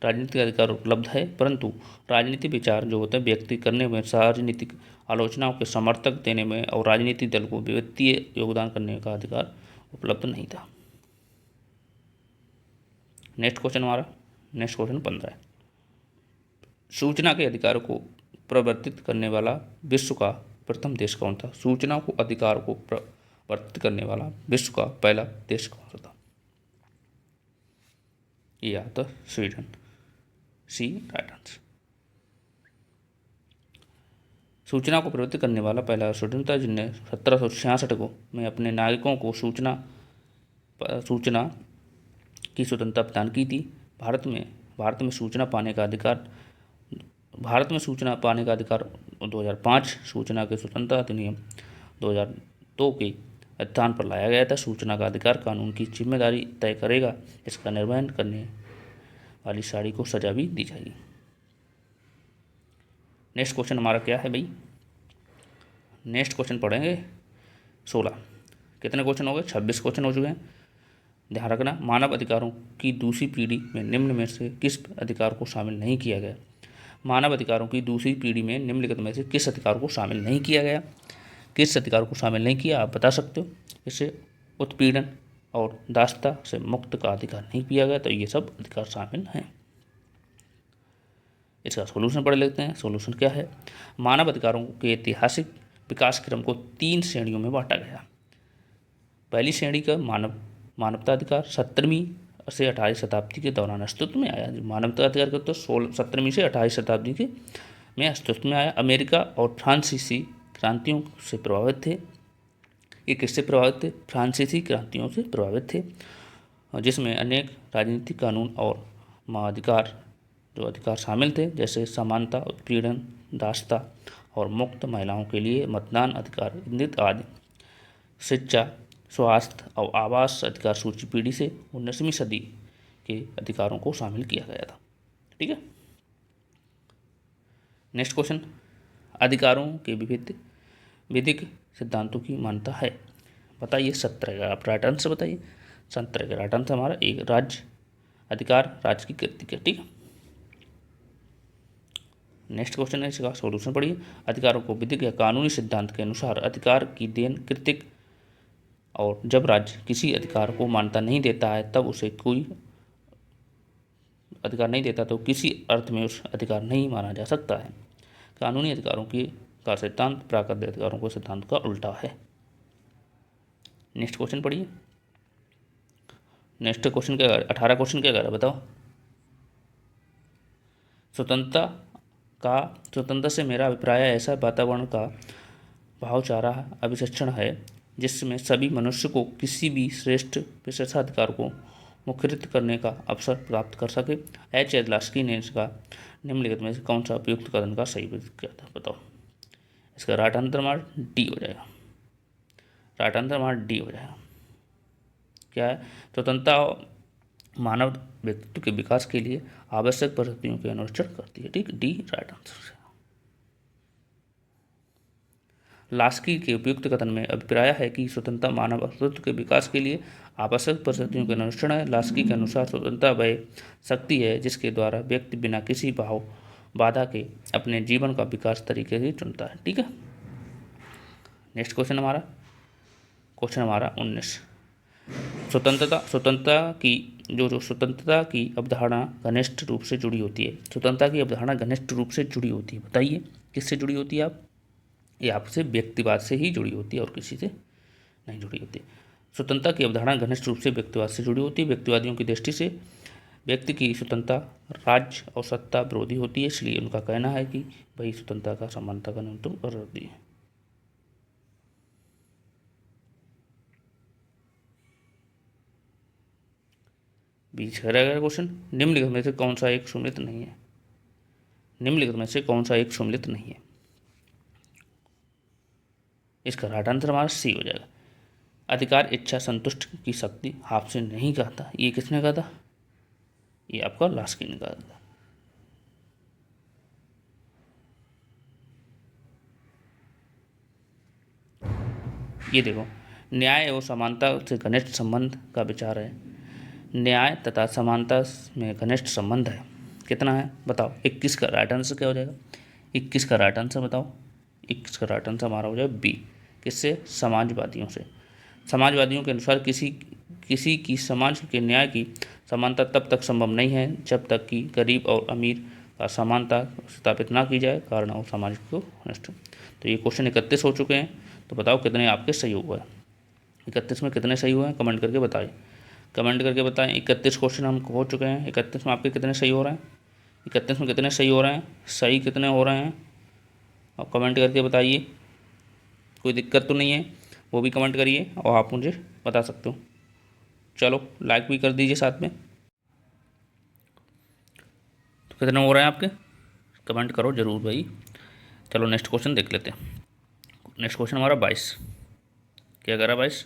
A: राजनीतिक अधिकार उपलब्ध है, परंतु राजनीतिक विचार जो होते हैं व्यक्ति करने में, राजनीतिक आलोचनाओं के समर्थक देने में और राजनीतिक दल को वित्तीय योगदान करने का अधिकार उपलब्ध नहीं था। नेक्स्ट क्वेश्चन 15 है। सूचना के अधिकार को प्रवर्तित करने वाला विश्व का प्रथम देश कौन था। सूचना को अधिकार को प्रवर्तित करने वाला विश्व का पहला देश कौन सा था। ये आता स्वीडन, सी राइट आंसर। सूचना को प्रवर्तित करने वाला पहला स्वीडन था, जिनने 1766 को में अपने नागरिकों को सूचना की स्वतंत्रता प्रदान की थी। भारत में सूचना पाने का अधिकार 2005 सूचना के स्वतंत्रता अधिनियम 2002 के स्थान पर लाया गया था। सूचना का अधिकार कानून की जिम्मेदारी तय करेगा, इसका निर्वहन करने वाली साड़ी को सजा भी दी जाएगी। नेक्स्ट क्वेश्चन हमारा क्या है भाई, नेक्स्ट क्वेश्चन पढ़ेंगे 16। कितने क्वेश्चन हो गए, 26 क्वेश्चन हो चुके हैं। ध्यान रखना, मानव अधिकारों की दूसरी पीढ़ी में निम्न में से किस अधिकार को शामिल नहीं किया गया। मानव अधिकारों की दूसरी पीढ़ी में निम्नलिखित में से किस अधिकार को शामिल नहीं किया गया। किस अधिकार को शामिल नहीं किया आप बता सकते हो। इससे उत्पीड़न और दासता से मुक्त का अधिकार नहीं किया गया, तो ये सब अधिकार शामिल हैं। इसका सॉल्यूशन पढ़ लेते हैं। सॉल्यूशन क्या है। मानव अधिकारों के ऐतिहासिक विकास क्रम को 3 श्रेणियों में बांटा गया। पहली श्रेणी का मानवता अधिकार 17वीं से 18वीं शताब्दी के दौरान अस्तित्व में आया। मानवता अधिकार का तो 17वीं से 18वीं शताब्दी के में अस्तित्व में आया। अमेरिका और फ्रांसीसी क्रांतियों से प्रभावित थे। ये किससे प्रभावित थे। फ्रांसीसी क्रांतियों से प्रभावित थे, जिसमें अनेक राजनीतिक कानून और अधिकार शामिल थे, जैसे समानता, उत्पीड़न, दासता और मुक्त महिलाओं के लिए मतदान अधिकार, नृत्य आदि। शिक्षा, स्वास्थ्य और आवास अधिकार सूची पीढ़ी से 19वीं सदी के अधिकारों को शामिल किया गया था। ठीक है। नेक्स्ट क्वेश्चन, अधिकारों के विधिक सिद्धांतों की मान्यता है। बताइए 17 का आप राइट आंसर बताइए। 17 का राइट आंसर हमारा एक राज्य अधिकार, राज्य की कृति। ठीक है। नेक्स्ट क्वेश्चन है, इसका सॉल्यूशन पढ़िए। अधिकारों को विधिक या कानूनी सिद्धांत के अनुसार अधिकार की देन कृतिक, और जब राज्य किसी अधिकार को मान्यता नहीं देता है तब उसे कोई अधिकार नहीं देता तो किसी अर्थ में उस अधिकार नहीं माना जा सकता है। कानूनी अधिकारों का सिद्धांत प्राकृतिक अधिकारों के सिद्धांत का उल्टा है। नेक्स्ट क्वेश्चन पढ़िए। नेक्स्ट क्वेश्चन क्या 18 क्वेश्चन क्या कर रहा है बताओ। स्वतंत्रता से मेरा अभिप्राय ऐसा वातावरण का भावचारा अभिशिक्षण है जिसमें सभी मनुष्य को किसी भी श्रेष्ठ विशेषाधिकार को मुखरित करने का अवसर प्राप्त कर सके। एच एडलास्की ने इसका निम्नलिखित में से कौन सा उपयुक्त कथन का सही विरोध किया था बताओ। इसका राइट आंसर हमारा डी हो जाएगा। राइट आंसर हमारा डी हो जाएगा। क्या है। स्वतंत्रता मानव व्यक्तित्व के विकास के लिए आवश्यक परिस्थितियों के अनुसरण करती है। ठीक, डी राइट आंसर। लास्की के उपयुक्त कथन में अभिप्राय है कि स्वतंत्रता मानव अस्तित्व के विकास के लिए आवश्यक परिस्थितियों के अनुसरण है। लास्की के अनुसार स्वतंत्रता वह शक्ति है जिसके द्वारा व्यक्ति बिना किसी बाधा के अपने जीवन का विकास तरीके से चुनता है। ठीक है। नेक्स्ट क्वेश्चन हमारा 19। स्वतंत्रता की अवधारणा घनिष्ठ रूप से जुड़ी होती है। स्वतंत्रता की अवधारणा घनिष्ठ रूप से जुड़ी होती है। बताइए किससे जुड़ी होती है। ये आपसे व्यक्तिवाद से ही जुड़ी होती है और किसी से नहीं जुड़ी होती। स्वतंत्रता की अवधारणा घनिष्ठ रूप से व्यक्तिवाद से जुड़ी होती है। व्यक्तिवादियों की दृष्टि से व्यक्ति की स्वतंत्रता राज्य और सत्ता विरोधी होती है, इसलिए उनका कहना है कि वही स्वतंत्रता का समानता का न्यूनतम विरोधी है। बीच का रहेगा क्वेश्चन, निम्नलिखित में से कौन सा एक सम्मिलित नहीं है। निम्नलिखित में से कौन सा एक सम्मिलित नहीं है। इसका राइट आंसर हमारा सी हो जाएगा। अधिकार इच्छा संतुष्ट की शक्ति आपसे नहीं कहा था। ये किसने कहा था। ये आपका लास्की ने कहा था। ये देखो, न्याय और समानता से घनिष्ठ संबंध का विचार है। न्याय तथा समानता में घनिष्ठ संबंध है। कितना है बताओ। 21 का राइट आंसर क्या हो जाएगा। 21 का राइट आंसर बताओ। 21 का राइट आंसर हमारा हो जाएगा बी। किससे। समाजवादियों से। समाजवादियों के अनुसार किसी की समाज के न्याय की समानता तब तक संभव नहीं है जब तक कि गरीब और अमीर का समानता स्थापित ना की जाए, कारण और समाज को नष्ट। तो ये क्वेश्चन 31 हो चुके हैं। तो बताओ कितने आपके सही हुए हैं। 31 में कितने सही हुए हैं कमेंट करके बताएं। 31 क्वेश्चन हम हो चुके हैं। 31 में आपके कितने सही हो रहे हैं। 31 में कितने सही हो रहे हैं, सही कितने हो रहे हैं आप कमेंट करके बताइए। कोई दिक्कत तो नहीं है, वो भी कमेंट करिए और आप मुझे बता सकते हो। चलो लाइक भी कर दीजिए साथ में। तो कितने हो रहे हैं आपके, कमेंट करो ज़रूर भाई। चलो नेक्स्ट क्वेश्चन देख लेते हैं। नेक्स्ट क्वेश्चन हमारा 22 क्या कह रहा है। 22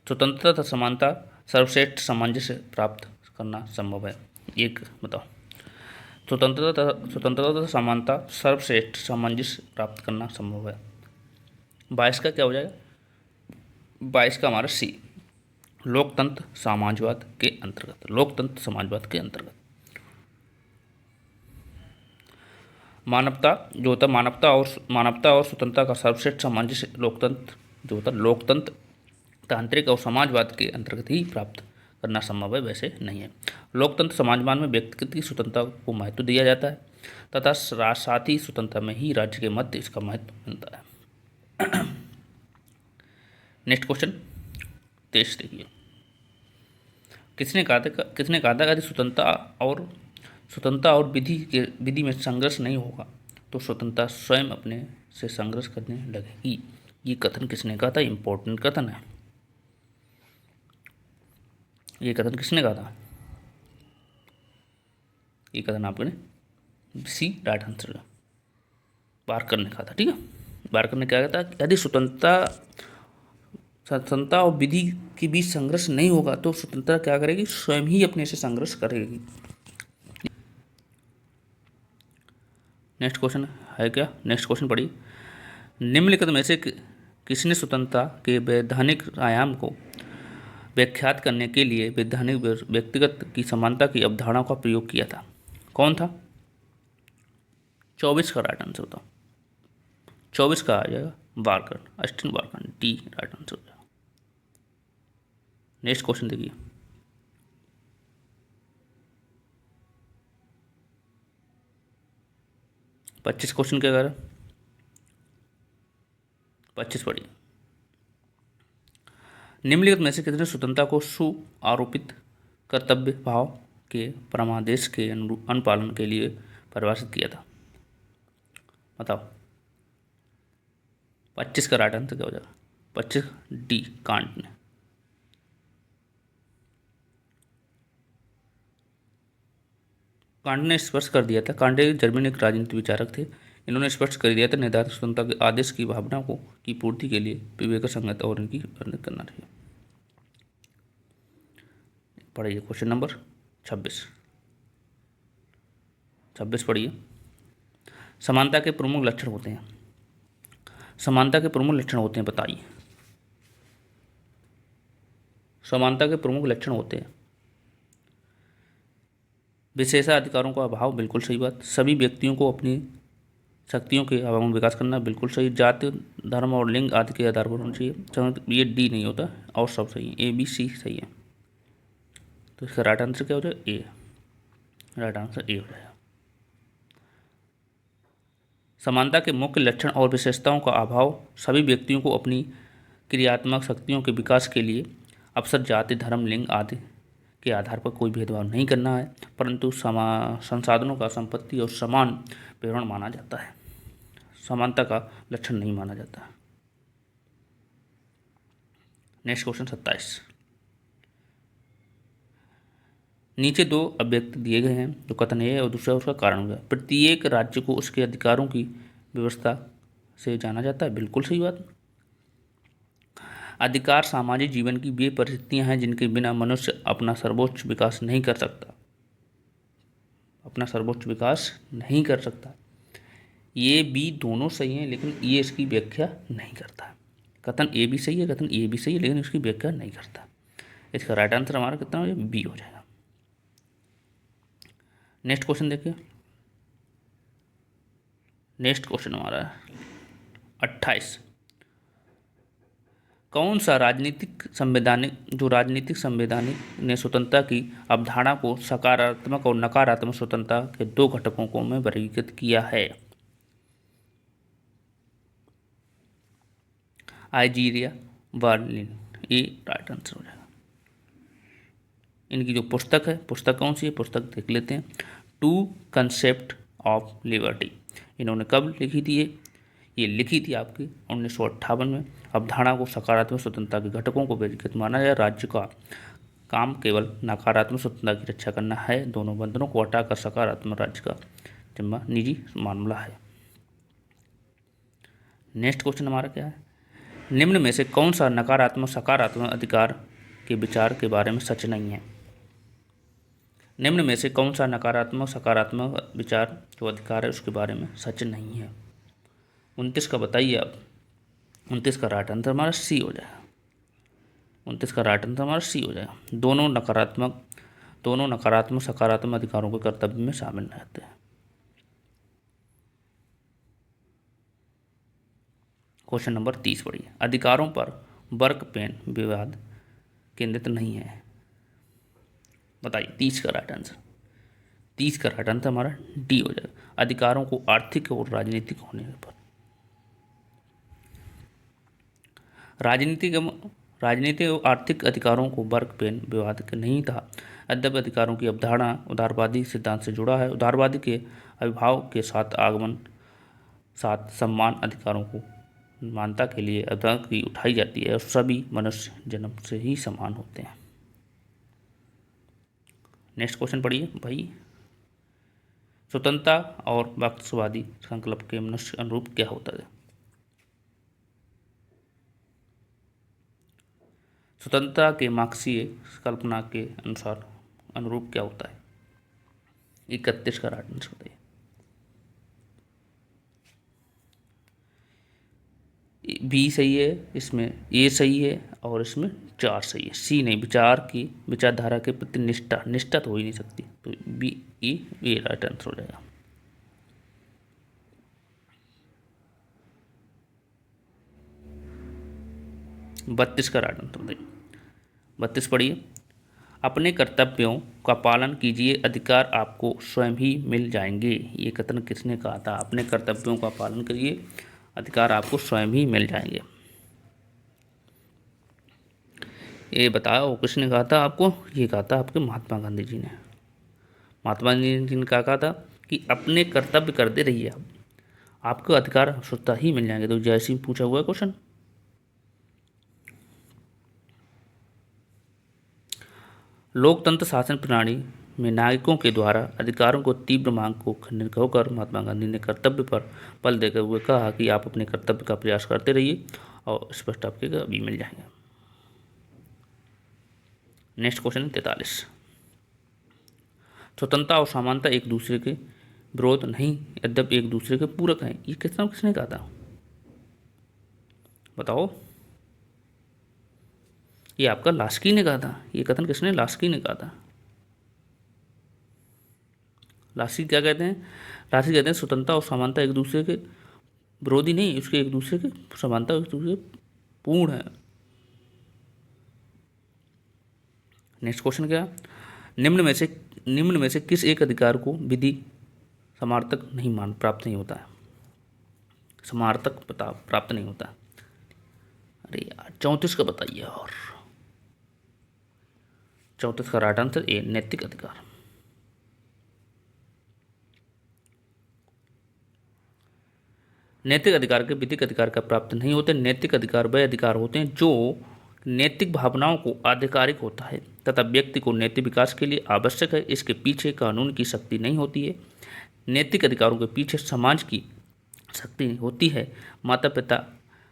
A: स्वतंत्रता तथा समानता सर्वश्रेष्ठ सामंजस्य प्राप्त करना संभव है। एक बताओ। स्वतंत्रता तथा समानता सर्वश्रेष्ठ सामंजस्य प्राप्त करना संभव है। 22 का क्या हो जाएगा। 22 का हमारा सी। लोकतंत्र समाजवाद के अंतर्गत, लोकतंत्र समाजवाद के अंतर्गत। मानवता जो होता है, मानवता और स्वतंत्रता का सर्वश्रेष्ठ सामंजस्य लोकतंत्र जो होता है, लोकतंत्र तांत्रिक और समाजवाद के अंतर्गत ही प्राप्त करना संभव है, वैसे नहीं है। लोकतंत्र समाजवाद में व्यक्तिगत की स्वतंत्रता को महत्व दिया जाता है तथा साथ ही स्वतंत्रता में ही राज्य के मध्य इसका महत्व मिलता है। नेक्स्ट क्वेश्चन 23 देखिए। किसने कहा था यदि स्वतंत्रता और विधि में संघर्ष नहीं होगा तो स्वतंत्रता स्वयं अपने से संघर्ष करने लगेगी। ये कथन किसने कहा था? इंपॉर्टेंट कथन है। ये कथन किसने कहा था? ये कथन आपने सी राइट आंसर बारकर ने कहा था। ठीक है, बारकर ने क्या कहा था? यदि स्वतंत्रता और विधि के बीच संघर्ष नहीं होगा तो स्वतंत्रता क्या करेगी? स्वयं ही अपने से संघर्ष करेगी। नेक्स्ट क्वेश्चन है क्या? नेक्स्ट क्वेश्चन पढ़िए। निम्नलिखित में से किसने स्वतंत्रता के वैधानिक आयाम को व्याख्यात करने के लिए वैधानिक व्यक्तिगत की समानता की अवधारणा का प्रयोग किया था? कौन था? 24 का राइट आंसर बताओ। 24 का आ जाएगा Barker, Austin Barker, D right answer हो जाएगा। नेक्स्ट क्वेश्चन देखिए। पच्चीस क्वेश्चन क्या कर 25 पढ़िए। निम्नलिखित में से किसने स्वतंत्रता को सु आरोपित कर्तव्य भाव के परमादेश के अनुपालन के लिए परिभाषित किया था? बताओ। 25 का राइट आंसर क्या हो जाएगा? 25 डी कांट ने। कांट ने स्पष्ट कर दिया था, कांट जर्मनी के राजनीतिक विचारक थे। इन्होंने स्पष्ट कर दिया था निर्धारित स्वतंत्रता के आदेश की भावना को की पूर्ति के लिए विवेक संगत और इनकी वर्णन करना चाहिए। पढ़िए क्वेश्चन नंबर 26 पढ़िए। समानता के प्रमुख लक्षण होते हैं। समानता के प्रमुख लक्षण होते हैं, बताइए। समानता के प्रमुख लक्षण होते हैं विशेषाधिकारों का अभाव, बिल्कुल सही बात। सभी व्यक्तियों को अपनी शक्तियों के अभाव में विकास करना, बिल्कुल सही। जाति, धर्म और लिंग आदि के आधार पर होना चाहिए। ये डी नहीं होता और सब सही है, ए बी सी सही है। तो इसका राइट आंसर क्या हो जाएगा? ए। राइट आंसर ए हो जाएगा। समानता के मुख्य लक्षण और विशेषताओं का अभाव सभी व्यक्तियों को अपनी क्रियात्मक शक्तियों के विकास के लिए अवसर, जाति, धर्म, लिंग आदि के आधार पर कोई भेदभाव नहीं करना है, परंतु संसाधनों का संपत्ति और समान वितरण माना जाता है। समानता का लक्षण नहीं माना जाता। Next question 27। नीचे दो अभिव्यक्ति दिए गए हैं, जो कथन है और दूसरा उसका कारण होगा। प्रत्येक राज्य को उसके अधिकारों की व्यवस्था से जाना जाता है, बिल्कुल सही बात। अधिकार सामाजिक जीवन की वे परिस्थितियां हैं जिनके बिना मनुष्य अपना सर्वोच्च विकास नहीं कर सकता। अपना सर्वोच्च विकास नहीं कर सकता। ये बी दोनों सही हैं, लेकिन ये इसकी व्याख्या नहीं करता। कथन ए भी सही है, कथन ए भी सही है, लेकिन इसकी व्याख्या नहीं करता। इसका राइट आंसर हमारा कितना हो जाएगा? बी हो जाएगा। नेक्स्ट क्वेश्चन देखिए। नेक्स्ट क्वेश्चन हमारा 28। कौन सा राजनीतिक संवैधानिक ने स्वतंत्रता की अवधारणा को सकारात्मक और नकारात्मक स्वतंत्रता के दो घटकों को में वर्गीकृत किया है? आइजीरिया, बर्लिन। ये राइट आंसर हो जाएगा। इनकी जो पुस्तक है, पुस्तक कौन सी है? पुस्तक देख लेते हैं। Two concept of liberty. इन्होंने कब लिखी थी? ये लिखी थी आपकी 1958 में। अवधारणा को सकारात्मक स्वतंत्रता के घटकों को वर्गीकृत माना जाए। राज्य का काम केवल नकारात्मक स्वतंत्रता की रक्षा करना है। दोनों बंधनों को हटाकर सकारात्मक राज्य का जिम्मा निजी मामला है। नेक्स्ट क्वेश्चन हमारा क्या है? निम्न में से कौन सा नकारात्मक सकारात्मक अधिकार के विचार के बारे में सच नहीं है? निम्न में से कौन सा नकारात्मक सकारात्मक विचार जो अधिकार है उसके बारे में सच नहीं है? 29 का बताइए आप। 29 का राइट आंसर हमारा सी हो जाएगा। 29 का राइट आंसर हमारा सी हो जाएगा। दोनों नकारात्मक सकारात्मक अधिकारों के कर्तव्य में शामिल रहते हैं। क्वेश्चन नंबर 30 पढ़िए। अधिकारों पर वर्क पेन विवाद केंद्रित नहीं है। बताइए 30 का राइट आंसर। 30 का राइट आंसर हमारा डी हो जाएगा। अधिकारों को आर्थिक और राजनीतिक होने पर राजनीतिक और आर्थिक अधिकारों को वर्क पेन विवाद नहीं था। यद्यपि अधिकारों की अवधारणा उदारवादी सिद्धांत से जुड़ा है। उदारवादी के अभिभाव के साथ सम्मान अधिकारों को मानता के लिए अवधारणा की उठाई जाती है और सभी मनुष्य जन्म से ही समान होते हैं। नेक्स्ट क्वेश्चन पढ़िए भाई। स्वतंत्रता और वक्तवादी संकल्प के मनुष्य अनुरूप क्या होता है? स्वतंत्रता के मार्क्सीय कल्पना के अनुसार अनुरूप क्या होता है? 31 का राइट आंसर बताइए। बी सही है, इसमें ए सही है और इसमें 4 सही है। सी नहीं, विचारधारा के प्रति निष्ठा तो हो ही नहीं सकती, तो बी ए राइट आंसर हो जाएगा। बत्तीस का राइट आंसर बताइए। 32 पढ़िए। अपने कर्तव्यों का पालन कीजिए, अधिकार आपको स्वयं ही मिल जाएंगे। ये कथन किसने कहा था? अपने कर्तव्यों का पालन करिए, अधिकार आपको स्वयं ही मिल जाएंगे। ये बताओ किसने कहा था आपको? ये कहा था आपके महात्मा गांधी जी ने। महात्मा गांधी जी ने कहा था कि अपने कर्तव्य करते रहिए, आपको अधिकार स्वतः ही मिल जाएंगे। तो जैसे ही पूछा हुआ क्वेश्चन। लोकतंत्र शासन प्रणाली में नागरिकों के द्वारा अधिकारों को तीव्र मांग को खंडित होकर महात्मा गांधी ने कर्तव्य पर बल देकर हुए कहा कि आप अपने कर्तव्य का प्रयास करते रहिए और स्पष्ट आपके अभी मिल जाएंगे। Next question 43। स्वतंत्रता और समानता एक दूसरे के विरोध नहीं, यद्यपि एक दूसरे के पूरक हैं। ये किसने कहा था? बताओ। ये आपका लास्की ने कहा था। ये कथन किसने? लास्की ने कहा था। लास्की क्या कहते हैं? लास्की कहते हैं स्वतंत्रता और समानता एक दूसरे के विरोधी नहीं, उसके एक दूसरे के समानता एक दूसरे के पूर्ण है। नेक्स्ट क्वेश्चन क्या? निम्न में से किस एक अधिकार को विधि समार्थक प्राप्त नहीं होता है? समार्थक प्राप्त नहीं होता। अरे यार 34 का बताइए। और 34 का राइट आंसर ए, नैतिक अधिकार। नैतिक अधिकार के विधिक अधिकार का प्राप्त नहीं होते। नैतिक अधिकार वह अधिकार होते हैं जो नैतिक भावनाओं को आधिकारिक होता है तथा व्यक्ति को नैतिक विकास के लिए आवश्यक है। इसके पीछे कानून की शक्ति नहीं होती है। नैतिक अधिकारों के पीछे समाज की शक्ति होती है। माता पिता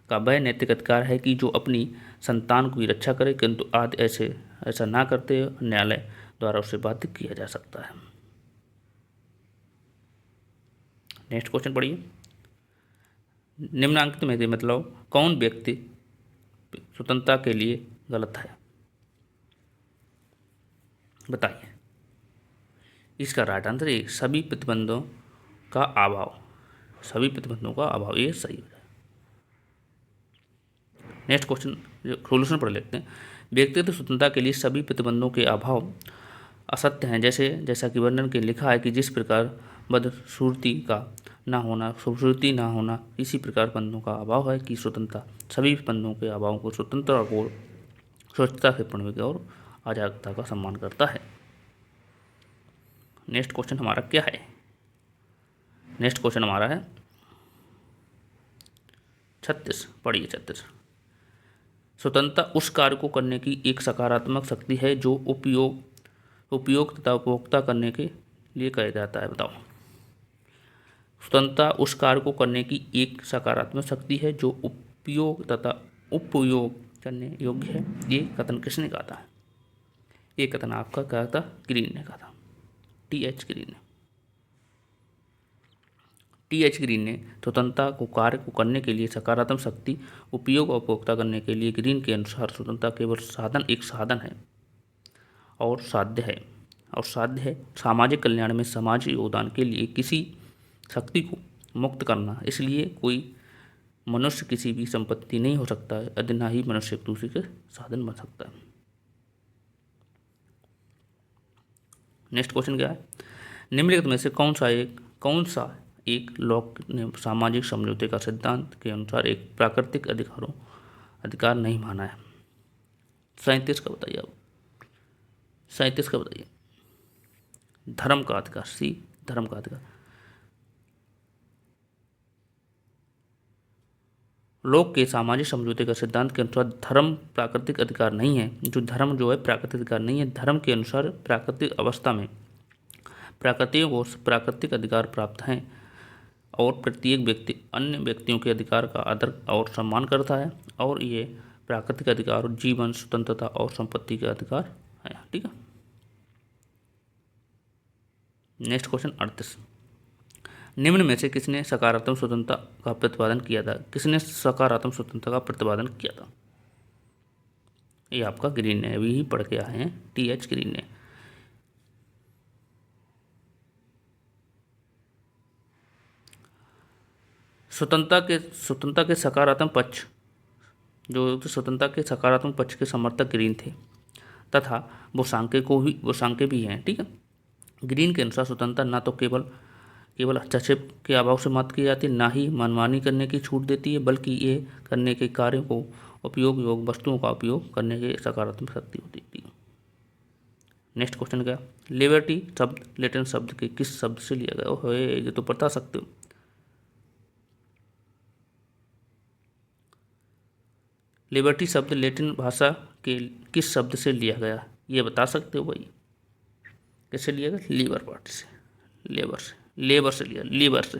A: का वह नैतिक अधिकार है कि जो अपनी संतान की रक्षा करे, किंतु आज ऐसा ना करते न्यायालय द्वारा उसे बाध्य किया जा सकता है। नेक्स्ट क्वेश्चन पढ़िए। निम्नांकित में से मतलब कौन व्यक्ति स्वतंत्रता के लिए गलत है? बताइए। इसका राइट आंसर है सभी प्रतिबंधों का अभाव। सभी प्रतिबंधों का अभाव, ये सही हो जाए। नेक्स्ट क्वेश्चन सोल्यूशन पढ़ लेते हैं। व्यक्तिगत स्वतंत्रता के लिए सभी प्रतिबंधों के अभाव असत्य हैं। जैसा कि वर्णन के लिखा है कि जिस प्रकार बदसूरती का ना होना, खूबसूरती ना होना, इसी प्रकार बंधों का अभाव है कि स्वतंत्रता सभी बंधों के अभाव को स्वतंत्रता को स्वच्छता से पूर्ण और आजादता का सम्मान करता है। नेक्स्ट क्वेश्चन हमारा क्या है? नेक्स्ट क्वेश्चन हमारा है 36। पढ़िए 36। स्वतंत्रता उस कार्य को करने की एक सकारात्मक शक्ति है जो उपयोग तथा उपभोक्ता करने के लिए कहा जाता है। बताओ। स्वतंत्रता उस कार्य को करने की एक सकारात्मक शक्ति है जो उपयोग तथा उपयोग करने योग्य है। ये कथन किसने कहा था? ये कथन आपका कहा था? ग्रीन ने कहा था। TH ग्रीन ने। टी.एच. ग्रीन ने स्वतंत्रता को कार्य को करने के लिए सकारात्मक शक्ति उपयोग और उपभोक्ता करने के लिए ग्रीन के अनुसार स्वतंत्रता केवल एक साधन है और साध्य है सामाजिक कल्याण में सामाजिक योगदान के लिए किसी शक्ति को मुक्त करना। इसलिए कोई मनुष्य किसी भी संपत्ति नहीं हो सकता है, यदि ना ही मनुष्य एक दूसरे के साधन बन सकता है। नेक्स्ट क्वेश्चन क्या है, निम्नलिखित में से कौन सा एक लॉक ने सामाजिक समझौते का सिद्धांत के अनुसार एक प्राकृतिक अधिकार नहीं माना है। 37 का बताइए आप, 37 का बताइए। धर्म का अधिकार, सी धर्म का अधिकार। लोक के सामाजिक समझौते का सिद्धांत के अनुसार धर्म प्राकृतिक अधिकार नहीं है। धर्म जो है प्राकृतिक अधिकार नहीं है। धर्म के अनुसार प्राकृतिक अवस्था में प्राकृतियों को प्राकृतिक अधिकार प्राप्त हैं और प्रत्येक व्यक्ति अन्य व्यक्तियों के अधिकार का आदर और सम्मान करता है और ये प्राकृतिक अधिकार जीवन, स्वतंत्रता और संपत्ति के अधिकार है। ठीक है। नेक्स्ट क्वेश्चन 38, निम्न में से किसने सकारात्मक स्वतंत्रता का प्रतिपादन किया था। किसने सकारात्मक स्वतंत्रता का प्रतिपादन किया था? ये आपका ग्रीन ने, अभी ही पढ़ के आए हैं, टी.एच. ग्रीन ने। स्वतंत्रता के सकारात्मक पक्ष स्वतंत्रता के सकारात्मक पक्ष के समर्थक ग्रीन थे तथा वो सांख्य भी हैं। ठीक है। ग्रीन के अनुसार स्वतंत्रता न तो केवल हस्तक्षेप के अभाव से मात की जाती है, ना ही मनमानी करने की छूट देती है, बल्कि ये करने के कार्यों को उपयोग योग वस्तुओं का उपयोग करने की सकारात्मक शक्ति होती थी। नेक्स्ट क्वेश्चन क्या, लिबर्टी शब्द लैटिन शब्द के किस शब्द से लिया गया हो? ये तो बता सकते हो। लिबर्टी शब्द लैटिन भाषा के किस शब्द से लिया गया, ये बता सकते हो भाई? कैसे लिया गया? लीबर पार्ट से, लेबर से लिया, लीबर से।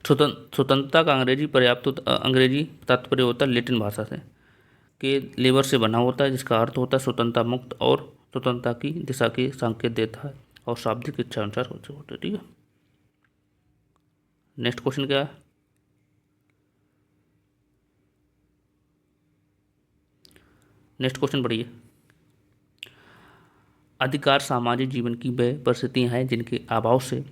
A: स्वतंत्रता का अंग्रेजी तात्पर्य होता है लैटिन भाषा से के लेबर से बना होता है, जिसका अर्थ होता है स्वतंत्रता, मुक्त और स्वतंत्रता की दिशा के संकेत देता है और शाब्दिक इच्छा अनुसार होते। ठीक है। नेक्स्ट क्वेश्चन क्या है, नेक्स्ट क्वेश्चन पढ़िए। अधिकार सामाजिक जीवन की वह परिस्थितियां हैं जिनके अभाव से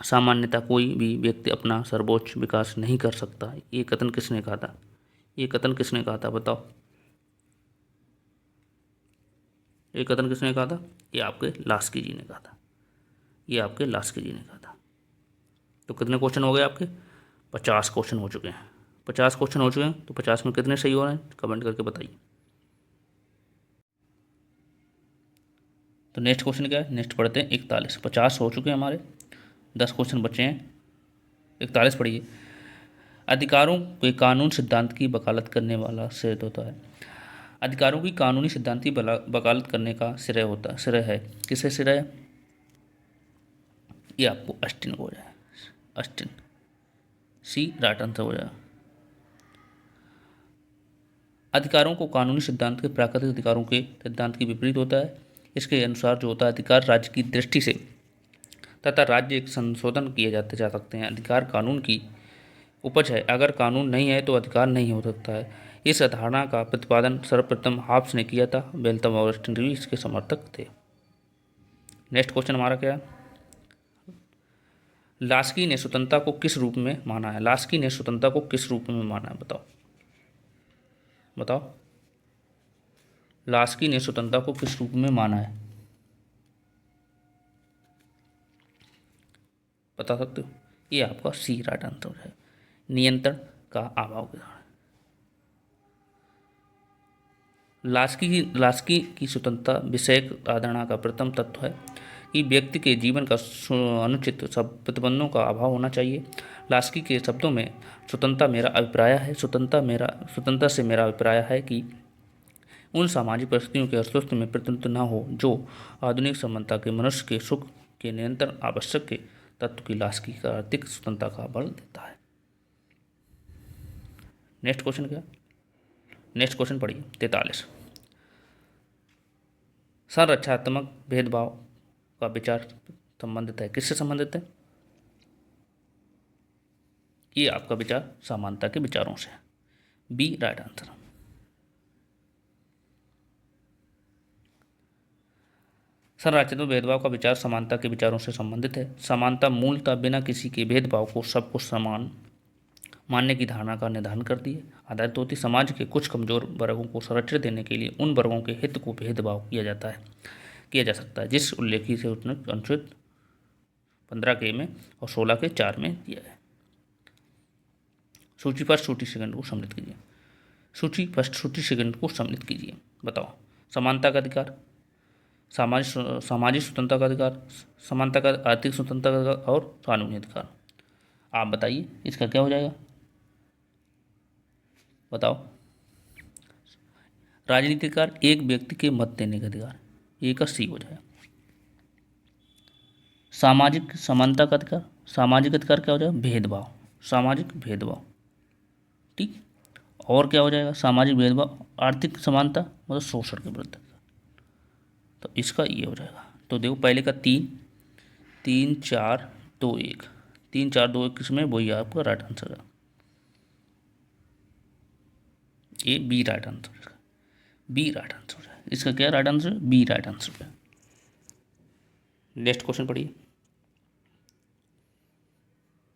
A: सामान्यतः कोई भी व्यक्ति अपना सर्वोच्च विकास नहीं कर सकता। ये कथन किसने कहा था? ये कथन किसने कहा था बताओ? ये कथन किसने कहा था? ये आपके लास्की जी ने कहा था। ये आपके लास्की जी ने कहा था। तो कितने क्वेश्चन हो गए आपके? 50 क्वेश्चन हो चुके हैं। 50 क्वेश्चन हो चुके हैं, तो 50 में कितने सही हो रहे हैं कमेंट करके बताइए। तो नेक्स्ट क्वेश्चन क्या है? नेक्स्ट पढ़ते हैं 41। 50 हो चुके हैं हमारे, 10 क्वेश्चन बचे हैं। 41 पढ़िए। अधिकारों के कानून सिद्धांत की वकालत करने वाला सिद्ध होता है। अधिकारों की कानूनी सिद्धांत की वकालत करने का श्रेय है किसे श्रेय? ये आपको अस्टिन को हो जाए, अस्टिन, सी राइट आंसर हो जाए। अधिकारों को कानूनी सिद्धांत के प्राकृतिक अधिकारों के सिद्धांत के विपरीत होता है। इसके अनुसार जो होता है अधिकार राज्य की दृष्टि से तथा राज्य एक संशोधन किए जा सकते हैं। अधिकार कानून की उपज है, अगर कानून नहीं है तो अधिकार नहीं हो सकता है। इस अवधारणा का प्रतिपादन सर्वप्रथम हाब्स ने किया था। बेंथम और अस्टिन भी इसके समर्थक थे। नेक्स्ट क्वेश्चन हमारा क्या है? लास्की ने स्वतंत्रता को किस रूप में माना है? लास्की ने स्वतंत्रता को किस रूप में माना है? बताओ। लास्की ने स्वतंत्रता को किस रूप में माना है? बता सकते हो? ये आपका सी राइट आंसर है, नियंत्रण का अभाव के कारण। लास्की की स्वतंत्रता विषयक धारणा का प्रथम तत्व है कि व्यक्ति के जीवन का अनुचित प्रतिबंधों का अभाव होना चाहिए। लास्की के शब्दों में स्वतंत्रता से मेरा अभिप्राय है कि उन सामाजिक परिस्थितियों के अस्तित्व में प्रतिनिधित्व न हो जो आधुनिक समानता के मनुष्य के सुख के नियंत्रण आवश्यक के तत्व की लास्की का आर्थिक स्वतंत्रता का बल देता है। नेक्स्ट क्वेश्चन क्या? नेक्स्ट क्वेश्चन पढ़िए 43। संरचनात्मक भेदभाव का विचार संबंधित है? किससे संबंधित है? ये आपका विचार समानता के विचारों से। B right answer. संरचनात्मक भेदभाव का विचार समानता के विचारों से संबंधित है। समानता मूलतः बिना किसी के भेदभाव को सबको समान मानने की धारणा का निर्धारण करती है। आधारित होती समाज के कुछ कमजोर वर्गों को संरक्षण देने के लिए उन वर्गों के हित को भेदभाव किया जा सकता है, जिस उल्लेखित से अनुच्छेद 15 में और 16 के 4 में दिया है। सूची फर्स्ट सूची सेकंड को सम्मिलित कीजिए। सूची फर्स्ट सूची सेकंड को सम्मिलित कीजिए। बताओ। समानता का अधिकार, सामाजिक स्वतंत्रता का अधिकार, समानता का आर्थिक स्वतंत्रता का अधिकार और कानूनी अधिकार। आप बताइए इसका क्या हो जाएगा? बताओ। राजनीतिक अधिकार, एक व्यक्ति के मत देने का अधिकार, ये का सी हो जाएगा। सामाजिक समानता का अधिकार, सामाजिक अधिकार क्या हो जाएगा? भेदभाव, सामाजिक भेदभाव। ठीक। और क्या हो जाएगा? सामाजिक भेदभाव। आर्थिक समानता मतलब शोषण के विरुद्ध, तो इसका ये हो जाएगा। तो देखो पहले का 3 3 4 2 1, 3 4 2 1 किसमें? वही आपका राइट आंसर है। ये बी राइट आंसर है। बी राइट आंसर है। इसका क्या राइट आंसर है? बी राइट आंसर है। नेक्स्ट क्वेश्चन पढ़िए।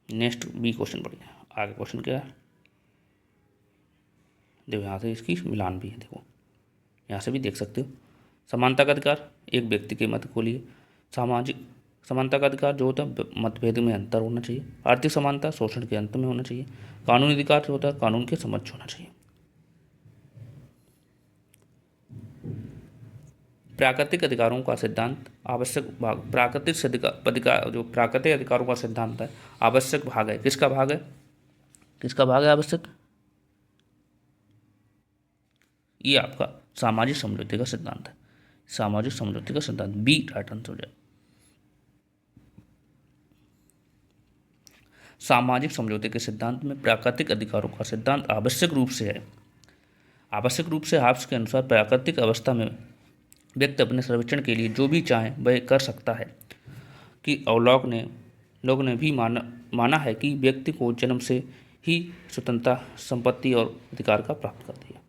A: नेक्स्ट बी क्वेश्चन पढ़िए। आगे क्वेश्चन क्या है? देखो यहाँ से इसकी मिलान भी है। देखो यहाँ से भी देख सकते हो। समानता का अधिकार, एक व्यक्ति के मत को लिए। सामाजिक समानता का अधिकार जो होता है मतभेद में अंतर होना चाहिए। आर्थिक समानता शोषण के अंत में होना चाहिए। कानूनी अधिकार जो होता है कानून के समक्ष होना चाहिए। प्राकृतिक अधिकारों का सिद्धांत आवश्यक भाग, प्राकृतिक अधिकारों का सिद्धांत है आवश्यक भाग है। किसका भाग है? किसका भाग है आवश्यक? ये आपका सामाजिक समझौते का सिद्धांत है। सामाजिक समझौते का सिद्धांत बी राइट आंसर हो जाए। सामाजिक समझौते के सिद्धांत में प्राकृतिक अधिकारों का सिद्धांत आवश्यक रूप से है। आवश्यक रूप से हाब्स के अनुसार प्राकृतिक अवस्था में व्यक्ति अपने सर्वेक्षण के लिए जो भी चाहे वह कर सकता है कि लोग ने भी माना है कि व्यक्ति को जन्म से ही स्वतंत्रता, संपत्ति और अधिकार का प्राप्त करती है।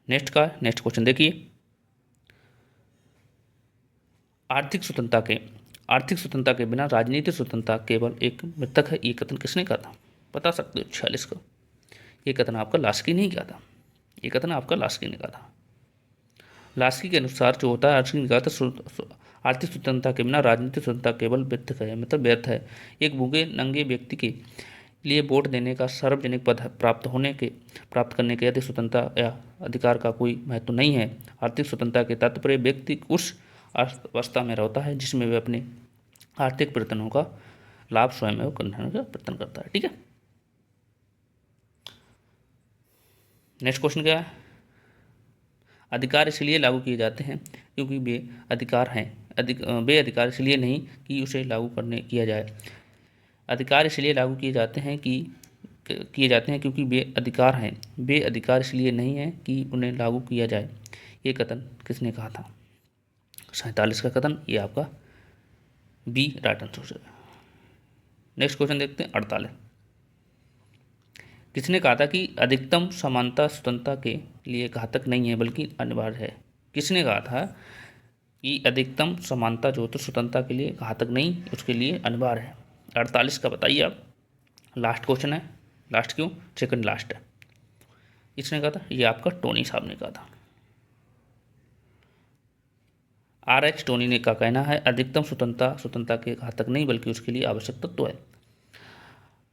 A: नेक्स्ट क्वेश्चन देखिए। आर्थिक स्वतंत्रता के बिना राजनीतिक स्वतंत्रता केवल एक मृतक है। ये कथन किसने कहा था? बता सकते हो? 46 का। ये कथन आपका लास्की नहीं कहा था। ये कथन आपका लास्की ने कहा था। लास्की के अनुसार जो होता है, लास्की ने कहा था आर्थिक स्वतंत्रता के बिना राजनीतिक स्वतंत्रता केवल मृतक है, मतलब व्यर्थ है। एक भूखे नंगे व्यक्ति के लिए वोट देने का सार्वजनिक पद प्राप्त करने के यदि स्वतंत्रता या अधिकार का कोई महत्व नहीं है। आर्थिक स्वतंत्रता के तात्पर्य व्यक्ति उस अवस्था में रहता है जिसमें वे अपने आर्थिक प्रयत्नों का लाभ स्वयं करने का प्रयत्न करता है। ठीक है। नेक्स्ट क्वेश्चन क्या है? अधिकार इसलिए लागू किए जाते हैं क्योंकि वे अधिकार हैं। वे अधिकार इसलिए नहीं कि उसे लागू किया जाए। अधिकार इसलिए लागू किए जाते हैं क्योंकि वे अधिकार हैं। वे अधिकार इसलिए नहीं है कि उन्हें लागू किया जाए। ये कथन किसने कहा था? 47 का कथन। ये आपका बी राइट आंसर है। नेक्स्ट क्वेश्चन देखते हैं 48। किसने कहा था कि अधिकतम समानता स्वतंत्रता के लिए घातक नहीं है बल्कि अनिवार्य है? किसने कहा था कि अधिकतम समानता जो तो स्वतंत्रता के लिए घातक नहीं, उसके लिए अनिवार्य है? 48 का बताइए आप। लास्ट क्वेश्चन है। लास्ट क्यों? सेकंड लास्ट है। इसने कहा था, ये आपका टोनी साहब ने कहा था। R.H. टोनी ने का कहना है अधिकतम स्वतंत्रता के घातक नहीं बल्कि उसके लिए आवश्यक तत्व है।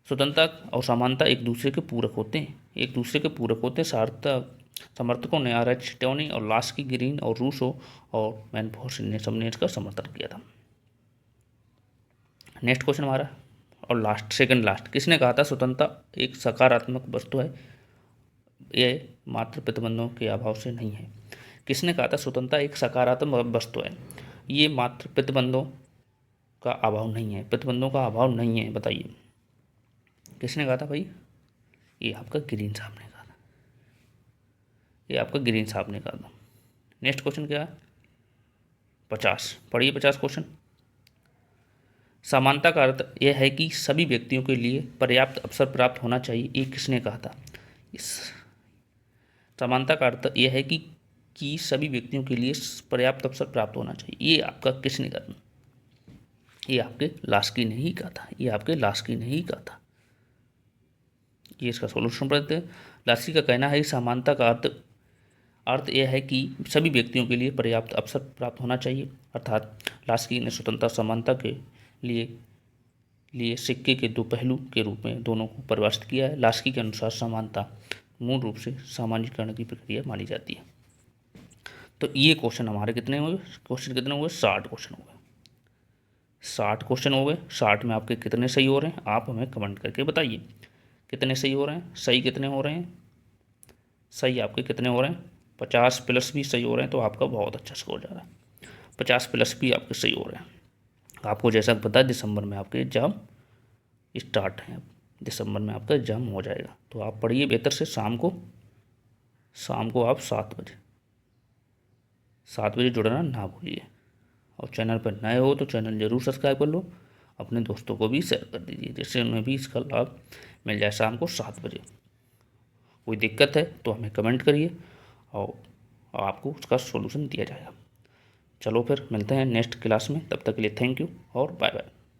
A: स्वतंत्रता और समानता एक दूसरे के पूरक होते हैं। समर्थकों ने R.H. टोनी और लास्की, ग्रीन और रूसो और मैनफोर्ड ने सबने इसका समर्थन किया था। नेक्स्ट क्वेश्चन हमारा और सेकंड लास्ट। किसने कहा था स्वतंत्रता एक सकारात्मक वस्तु है, यह मात्र प्रतिबंधों के अभाव से नहीं है? किसने कहा था स्वतंत्रता एक सकारात्मक वस्तु है, ये मात्र प्रतिबंधों का अभाव नहीं है? प्रतिबंधों का अभाव नहीं है, बताइए किसने कहा था भाई? ये आपका ग्रीन साहब ने कहा था। ये आपका ग्रीन साहब ने कहा था। नेक्स्ट क्वेश्चन क्या है 50, पढ़िए 50 क्वेश्चन। समानता का अर्थ यह है कि सभी व्यक्तियों के लिए पर्याप्त अवसर प्राप्त होना चाहिए। ये किसने कहा था? इस समानता का अर्थ यह है कि सभी व्यक्तियों के लिए पर्याप्त अवसर प्राप्त होना चाहिए। ये आपका किसने कहा? ये आपके लास्की ने ही कहा था। ये आपके लास्की ने ही कहा था। ये इसका सॉल्यूशन पढ़ते हैं। लास्की का कहना है समानता का अर्थ यह है कि सभी व्यक्तियों के लिए पर्याप्त अवसर प्राप्त होना चाहिए। अर्थात लास्की ने स्वतंत्रता समानता के लिए सिक्के के दो पहलू के रूप में दोनों को परिभाषित किया है। लास्की के अनुसार समानता मूल रूप से सामान्यीकरण की प्रक्रिया मानी जाती है। तो ये क्वेश्चन हमारे कितने हुए? क्वेश्चन कितने हुए? 60 क्वेश्चन हो गए। 60 क्वेश्चन हो गए। 60 में आपके कितने सही हो रहे हैं आप हमें कमेंट करके बताइए। कितने सही हो रहे हैं? सही कितने हो रहे हैं? सही आपके कितने हो रहे हैं? 50 प्लस भी सही हो रहे हैं तो आपका बहुत अच्छा स्कोर जा रहा है। 50 प्लस भी आपके सही हो रहे हैं। आपको जैसा पता है दिसंबर में आपके एग्जाम स्टार्ट हैं। दिसंबर में आपका एग्जाम हो जाएगा। तो आप पढ़िए बेहतर से। शाम को आप 7 बजे जुड़ना ना भूलिए। और चैनल पर नए हो तो चैनल जरूर सब्सक्राइब कर लो। अपने दोस्तों को भी शेयर कर दीजिए जिससे उन्हें भी इसका लाभ मिल जाए। शाम को 7 बजे। कोई दिक्कत है तो हमें कमेंट करिए और आपको उसका सॉल्यूशन दिया जाएगा। चलो फिर मिलते हैं नेक्स्ट क्लास में। तब तक के लिए थैंक यू और बाय बाय।